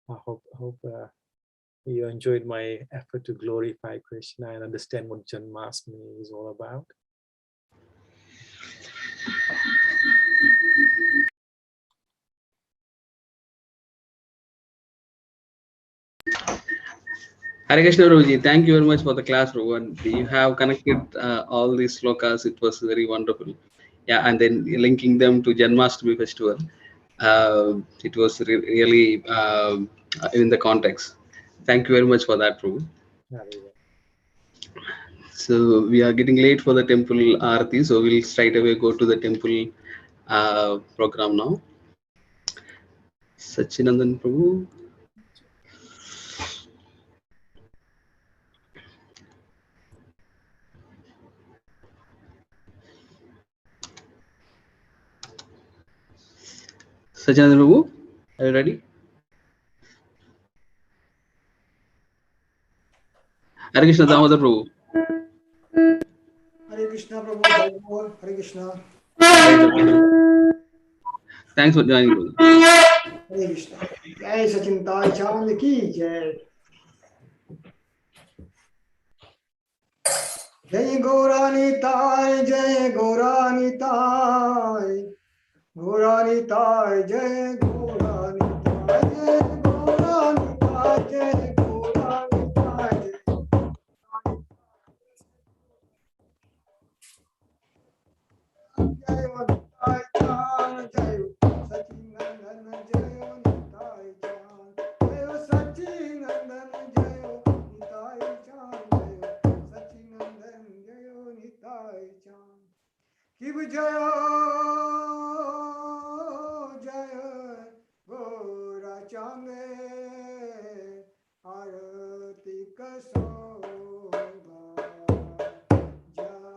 I hope you enjoyed my effort to glorify Krishna and understand what Janmashtami is all about. Hare Krishna Prabhuji, thank you very much for the class, Prabhu. And you have connected all these slokas. It was very wonderful. Yeah, and then linking them to Janmashtami festival. It was really in the context. Thank you very much for that, Prabhu. So we are getting late for the temple Aarti, so we'll straight away go to the temple program now. Sachinandan Prabhu. Sachinandan Prabhu, are you ready? Hare Krishna Damodar Prabhu. Hare Krishna Prabhu, Hare Bol, Hare Krishna. Thanks for joining, Prabhu. Hare Krishna. Jai Sachintai Chand ki jai. Jai Gauranitai, Jai Gauranitai. Gauranitai, Jai Gauranitai, Jai Gauranitai, Jai Gauranitai. Jai Nitai Chan, Jai Sachinandan, Jai Nitai Chan, Jai Sachinandan, Jai Nitai Chan, Jai Sachinandan, Jai Nitai Chan. Kiv Jaya, Jaya Gora Chande, Arati Kasodha, Jaya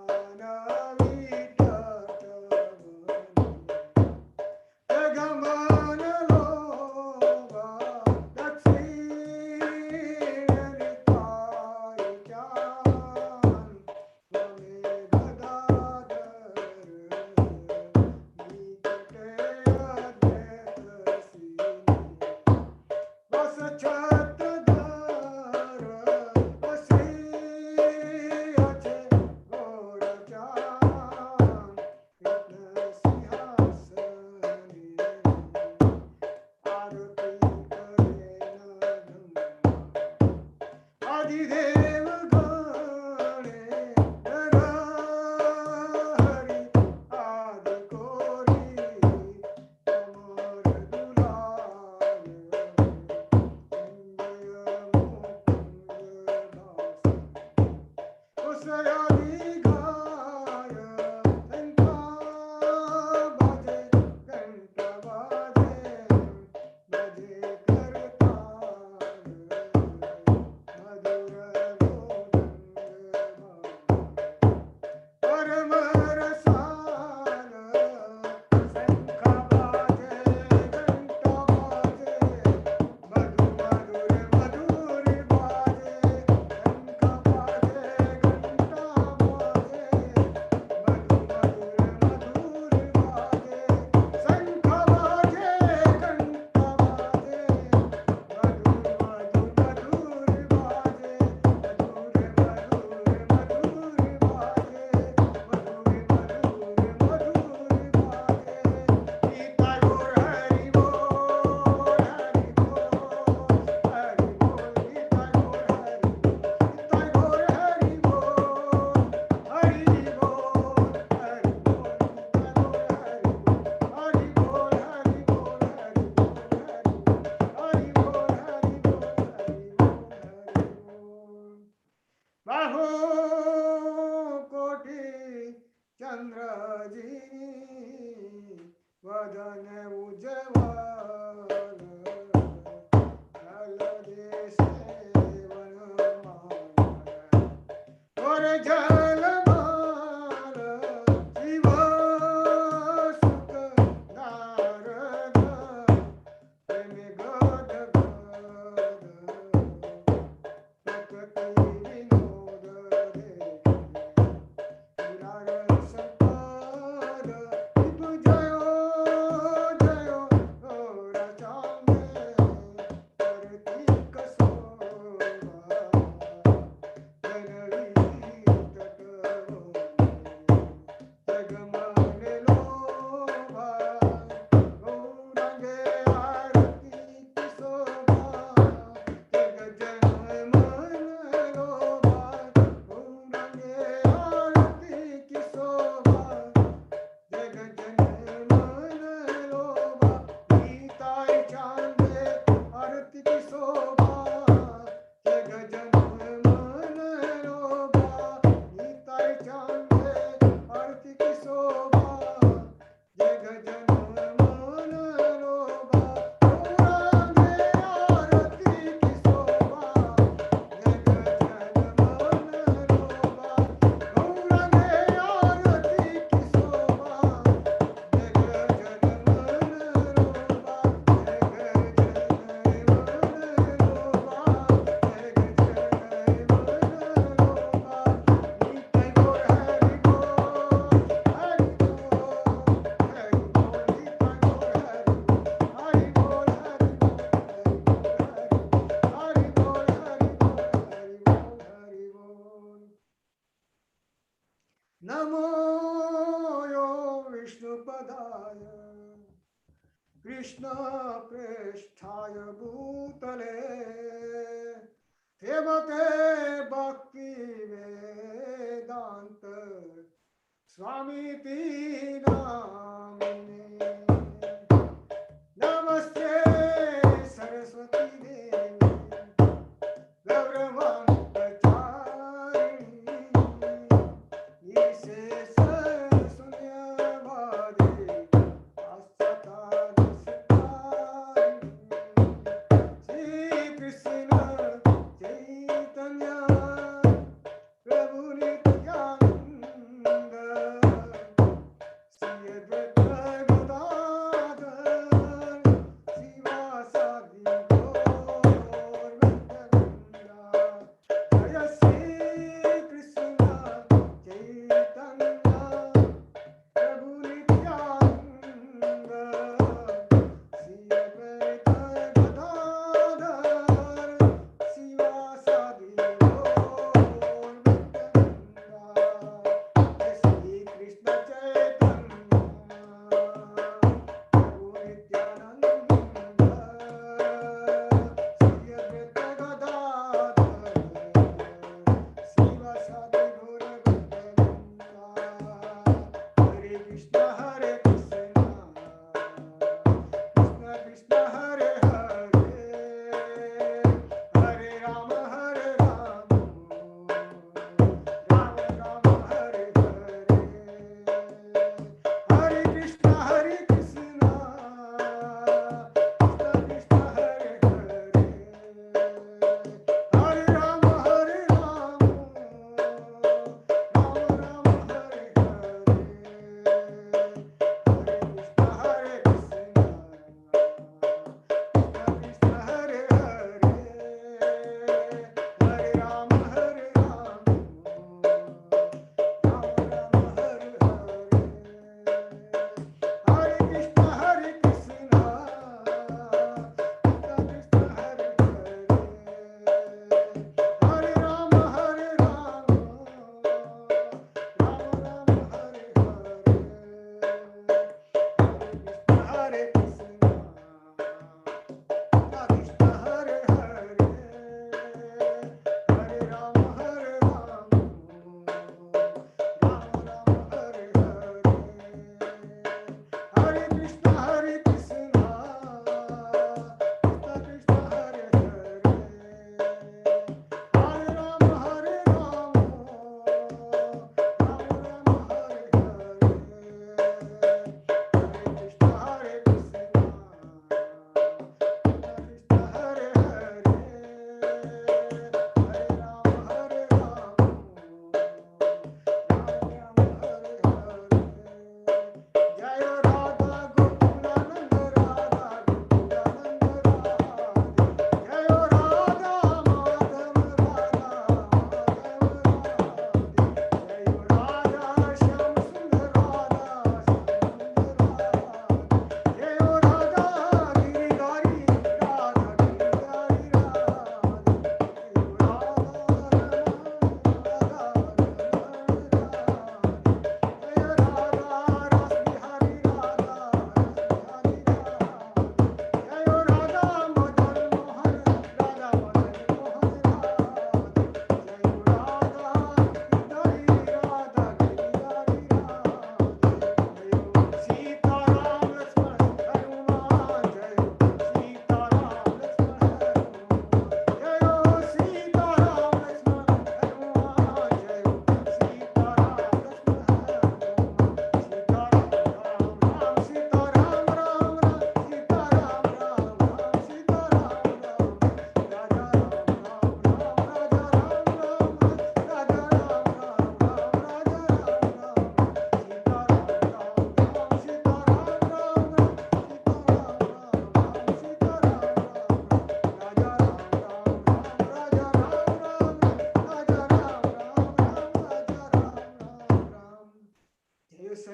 वदन उज्ज्वल जलदेश वनमान और जलमान शिव सुख नारद प्रेम गद गद प्रकृति विनोद देखे विरार संपद विभु जयो जयो रचांगे करती कसोबा जनरी तटवने जगमने लोभा गौरंगे आरती की शोभा जग जन मन लोभा गौरंगे आरती की शोभा जग जन मन लोभा गीताय चांदे आरती की शोभा जग जन मन लोभा गीताय चांदे आरती की शोभा जग जन मन लोभा गौरांगे आरती की शोभा जग जन मन लोभा गौरांगे आरती की शोभा जग जन मन लोभा जग जन मन लोभा जग जन मन लोभा नित्य गौर हरि बोल हरि बोल हरि बोल नित्य गौर हरि बोल हरि बोल हरि बोल हरि बोल हरि बोल नमो यो विष्णुपदाय कृष्ण प्रेष्ठाय भूतले देवते भक्ति वेदांत स्वामीति नामिने नमस्ते सरस्वती देवी गौरवाणी प्रचारिणी ईशे शून्यवादी श्री कृष्ण चैतन्य प्रभु नित्यानंद श्री अद्वैत गदाधर शिवासादि गौर भक्तवृंदा जय श्री कृष्ण चैतन्य प्रभु नित्यानंद श्री अद्वैत गदाधर शिवासादि गौर भक्तवृंदा जय श्री कृष्ण चैतन्य प्रभु नित्यानंद श्री अद्वैत गदाधर शिवासादि गौर भक्तवृंदा हरे कृष्ण कृष्ण कृष्ण हरे हरे हरे राम राम राम हरे हरे हरे कृष्ण कृष्ण कृष्ण हरे हरे हरे राम राम राम हरे हरे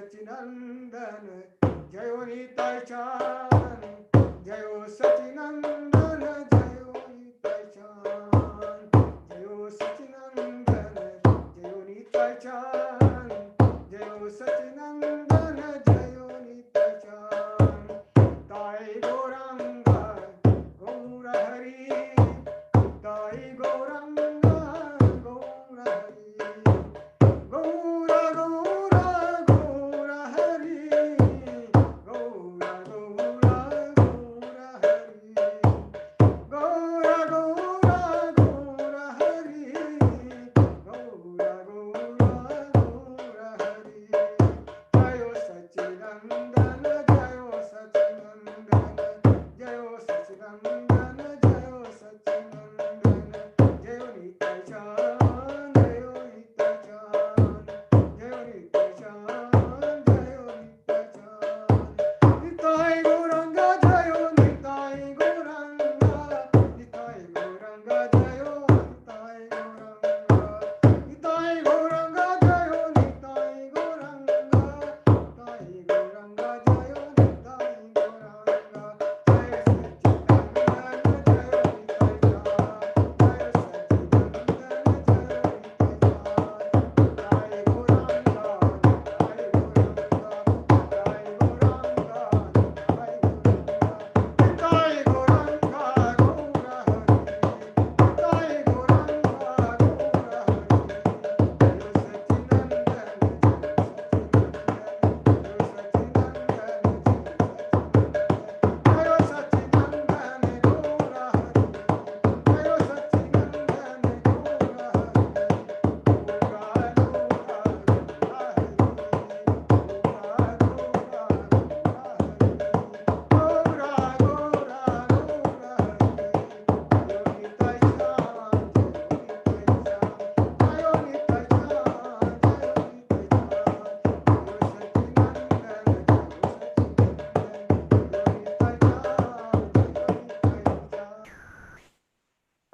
सचिनंदन जय हो निताय चांद जय हो सचिनंदन जय हो निताय चांद जय हो सचिनंदन जय हो निताय चांद जय हो सचिनंदन जय हो निताय चांद ताई गौरंग गौर हरि ताई गौरंग गौर हरि गौर गौर गौर हरि गौर गौर गौर हरि गौर गौर गौर हरि गौर गौर गौर हरि जय हो सच्चिदानंदन जय हो सच्चिदानंदन जय हो सच्चिदानंदन जय हो सच्चिदानंदन जय हो नित्य चांद जय हो नित्य चांद जय हो नित्य चांद जय हो नित्य चांद निताय गौरंग जय हो निताय गौरंग निताय गौरंग जय हो निताय गौरंग निताय गौरंग जय हो निताय गौरंग निताय गौरंग जय हो निताय गौरंग जय सच्चिदानंद जय हो निताय चांद जय सच्चिदानंद जय हो निताय चांद निताय गौरंग निताय गौरंग निताय गौरंग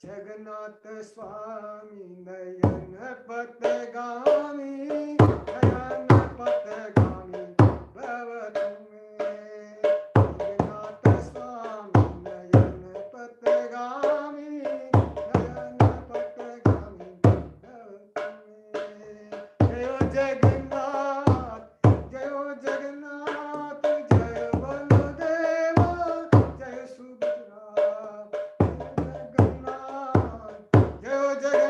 जगन्नाथ स्वामी नयन पथगामी नयन पथगामी भव तुम्हें जगन्नाथ स्वामी नयन पथगामी नयन पथगामी भव तुम्हें जय हो जगन्नाथ जय हो जगन्नाथ जय बलदेवा जय सुभद्रा जय जगन्नाथ जय हो Jagannath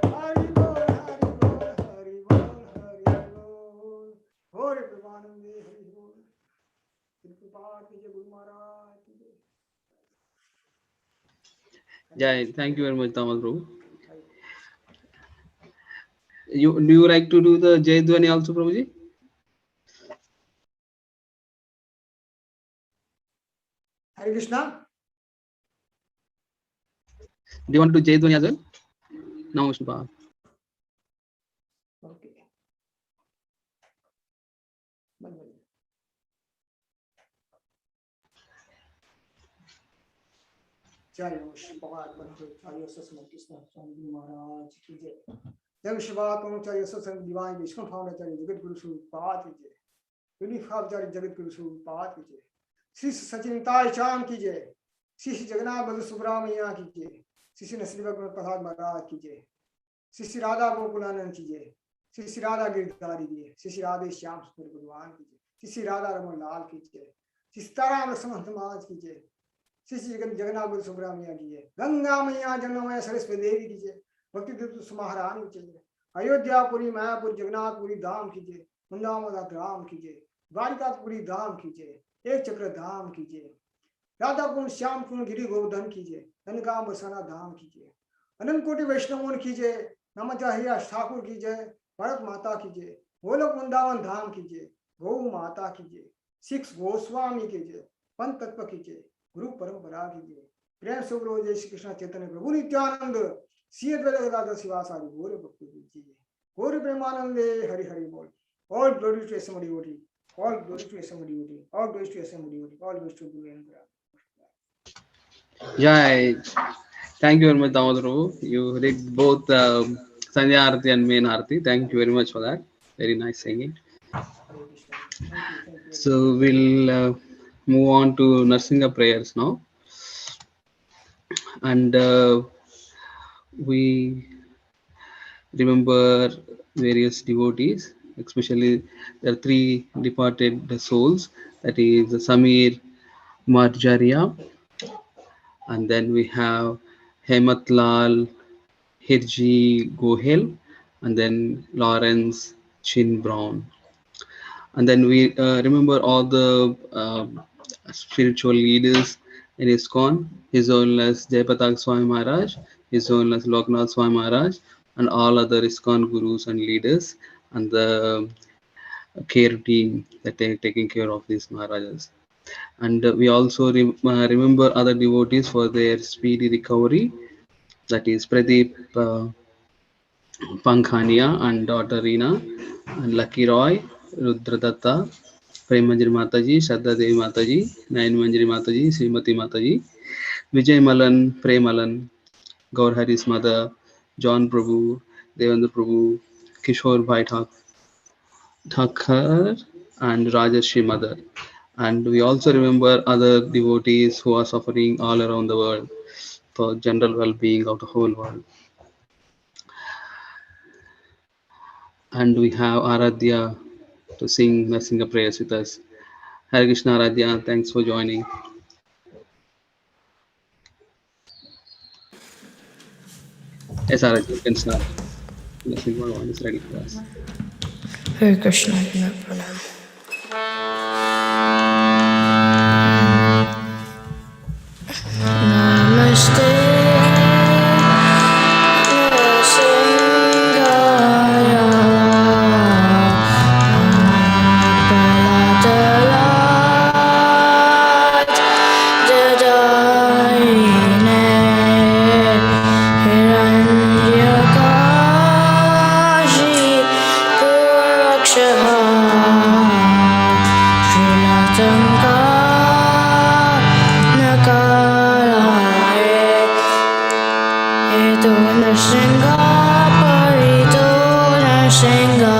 Hari bol, Hari bol, Hari bol, Hari bol. Gaur Premanande, Hari bol. Prabhupada ki jai, Guru Maharaj ki jai. Yeah, thank you very much, Thomas Prabhu. Hari bol. Do you like to do the Jai Dhwani also, Prabhuji? Hare Krishna. Do you want to do Jai Dhwani as well? No, Vishnu Baba. Okay. One minute. जय शिवात्मचार्य सत्संग कृष्ण स्वामी महाराज की जय। जय शिवात्मचार्य सत्संग divine ISKCON foundation Jagat Guru सुपाद की जय। Uniform Jagat Guru सुपाद की जय। श्री सचिनताय चांद की जय। श्री जगन्नाथ बल सुब्रमण्य की जय। श्री नसरी प्रसाद महाराज की जय। श्री राधा गोकुलानंद की जय। श्री राधा गिरधारी की जय। श्री राधे श्याम सुंदर भगवान की जय। श्री राधा रमन लाल की जय। श्री सीताराम समस्त समाज की जय। श्री जगन्नाथ बल सुब्रमण्य की जय। गंगा मैया जमुना सरस्वती देवी की जय। भक्ति तीर्थ महारानी की जय। अयोध्यापुरी मायापुर जगन्नाथपुरी धाम की जय। वृंदावन धाम की जय। द्वारिकापुरी धाम की जय। एक चक्र धाम की जय। राधा कुंड श्याम कुंड गिरी गोवर्धन की जय। कनका बरसाना धाम की जय। अनंत कोटि वैष्णवों की जय। नमः हरिदास ठाकुर की जय। भारत माता की जय। गोलोक वृंदावन धाम की जय। गौ माता की जय। सिख गोस्वामी की जय। पंथ तत्व की जय। गुरु परंपरा की जय। प्रेम से बोलो जय श्री कृष्ण चैतन्य प्रभु नित्यानंद श्री अद्वैत गदाधर शिवासादि गौर भक्त की जय। गौर प्रेमानंदे हरि हरि बोल। All glory to SM devotee. All glory to SM devotee. All glory to SM devotee. All glory to Guru and Guru. Yeah, thank you very much, Thomas Prabhu. You did both Sandhya Arati and Main Arati. Thank you very much for that. Very nice singing. Hare Krishna. Thank you. Thank you very much. So we'll move on to Narsinga prayers now. And we remember various devotees, especially there are three departed souls, that is Samir Marjaria, and then we have Hematlal Hirji Gohel, and then Lawrence Chin Brown. And then we remember all the spiritual leaders in Iskcon, His Holiness Jayapatak Swami Maharaj, His Holiness Loknath Swami Maharaj, and all other Iskcon gurus and leaders, and the care team that are taking care of these Maharajas. And we also remember other devotees for their speedy recovery, that is Pradeep Pankhania and daughter Reena, and Lucky Roy, Rudradatta, Prem Manjari Mataji, Shraddha Devi Mataji, Nayan Manjari Mataji, Srimati Mataji, Vijay Malan, Prem Malan, Gaur Hari's mother, John Prabhu, Devendra Prabhu, Kishore Bhai Thakkar, and Rajarshi mother. And we also remember other devotees who are suffering all around the world for general well-being of the whole world. and we have Aradhya to sing Narasimha prayers with us. Hare Krishna Aradhya, thanks for joining. Yes, Aradhya, you can start. Narasimha one is ready for us. Hare Krishna, Pranam. Namaste Narasingaya Balattalat Jadaine Hiranyakashi Purakshaha Srilatanka Nakaraye Eto Narsinga Parito Narsinga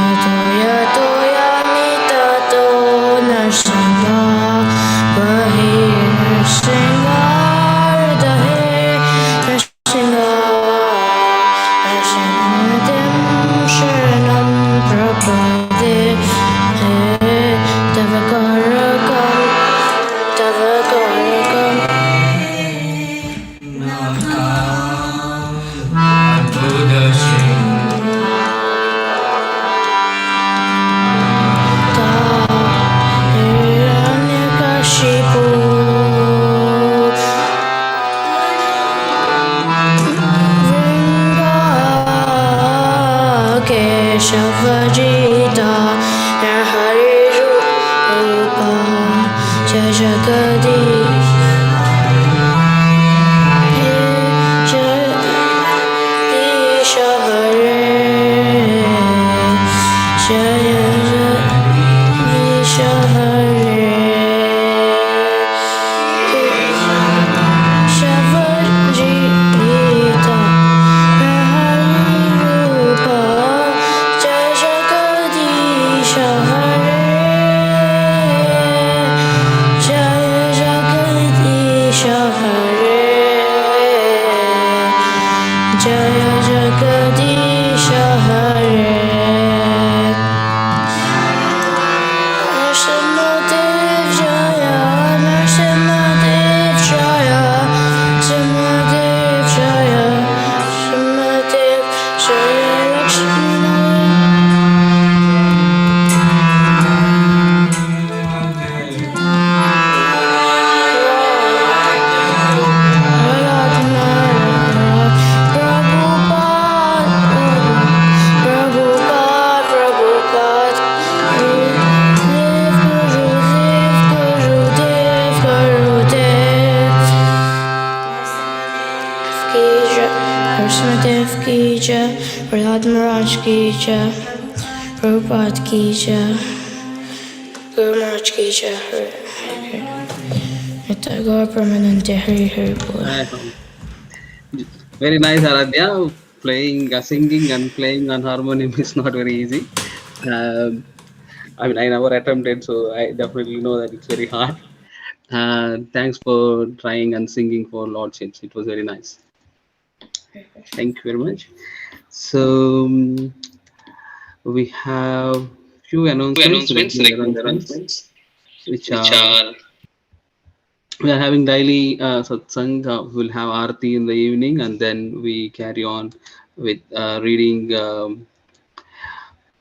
Eto Yato Yamita To Narsinga Vahi Narsinga Radahe Narsinga Narsingatim Sharanam Prabhade Tavakarakam Tavakarakam Hiranyakashipu Vringa Keshavajita Narhari Rupa Jajagadish Isha Hare Jaya Isha Hare Shavajita Hari Rupa Jaya Jagadisha Hare Jaya Jagadisha Hare Jaya Jagadisha Hare Narasimhadev Jaya Narasimhadev Jaya Simhadev Jaya Simhadev Jaya Lakshmi Dev ki jai, Prahlad Maharaj ki jai, Prabhupada ki jai, Guru Maharaj ki jai, Nitai Gaur Pramanande Hari Hari Bol. Very nice, Aradhya. Playing, singing, and playing on harmonium is not very easy. Um, I mean, I never attempted, so I definitely know that it's very hard. Thanks for trying and singing for Lordships. It was very nice. Thank you very much. So we have few announcements, regular announcements, which are we are having daily satsang. We'll have arti in the evening, and then we carry on with reading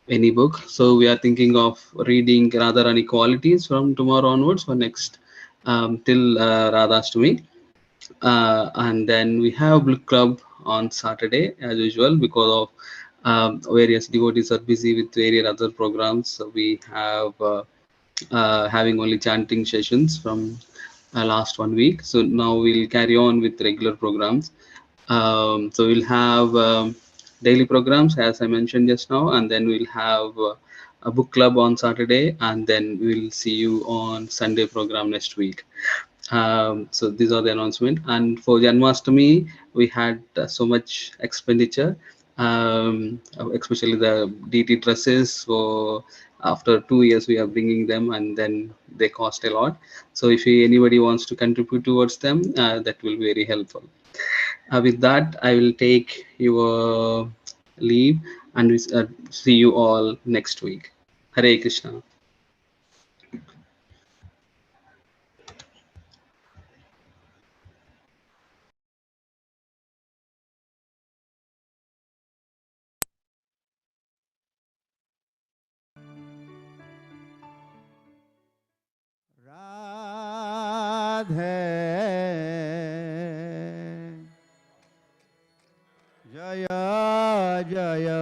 any book. So we are thinking of reading Radharani qualities from tomorrow onwards for next till Radhastami. And then we have book club on Saturday as usual because of various devotees are busy with various other programs. So we have having only chanting sessions from last 1 week. So now we'll carry on with regular programs. So we'll have daily programs as I mentioned just now, and then we'll have a book club on Saturday, and then we'll see you on Sunday program next week. So these are the announcement. And for Janmashtami, we had so much expenditure, especially the DT dresses. So after 2 years, we are bringing them, and then they cost a lot. So if anybody wants to contribute towards them, that will be very helpful. With that, I will take your leave and we see you all next week. Hare Krishna. Radhe Jaya Jaya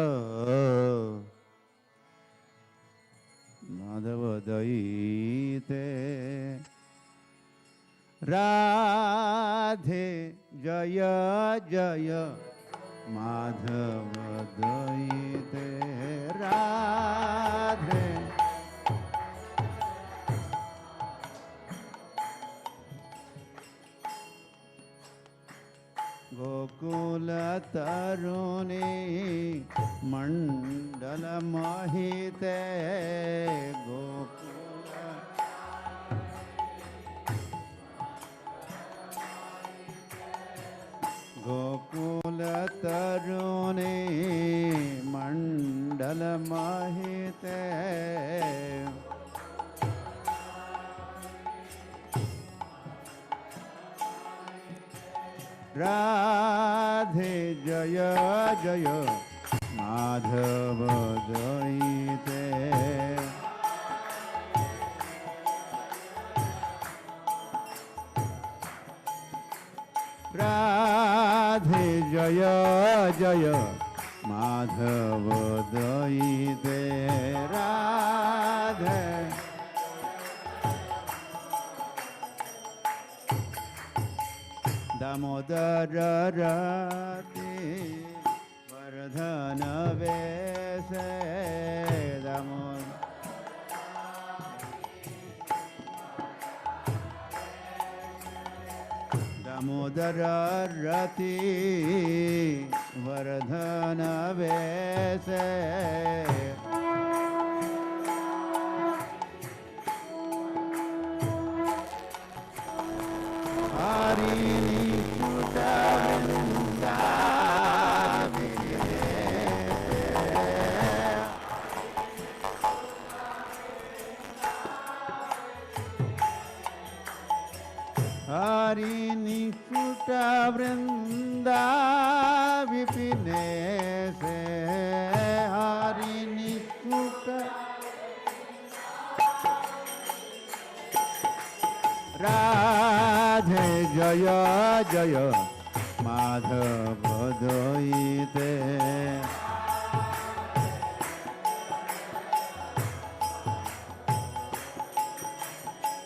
Madhava Daite Radhe Jaya Jaya Madhava Daite Radhe Gokula Taruni Mandala Mahite Gokula Gokula Taruni Mandala Mahite Radhe Jaya Jaya Madhava Daite Radhe Jaya Jaya Madhava Daite Radhe Damodara Rati Vardhana Vese Damodara Rati Vardhana Vese Harini Sutta Harini Sutta Vrinda Vipine Se Harini Sutta Radhe Jaya Jaya Madhava Daite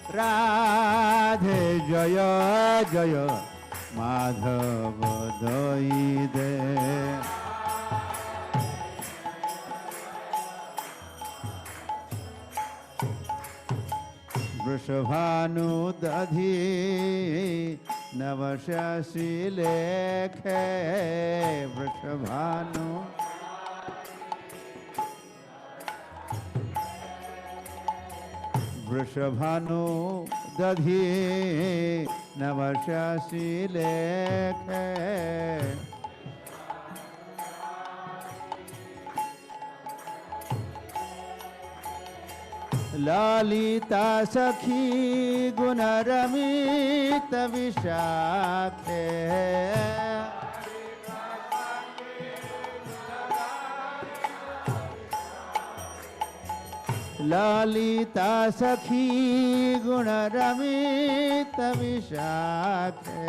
Radhe Jaya Jaya Madhava Daite Vrishabhanu Dadhi Navashasi Lekhe Vrishabhanu Vrishabhanu Dadhi Navashasi Lekhe Lalita Sakhi Gunaramita Vishakhe Lalita Sakhi Gunaramita Vishakhe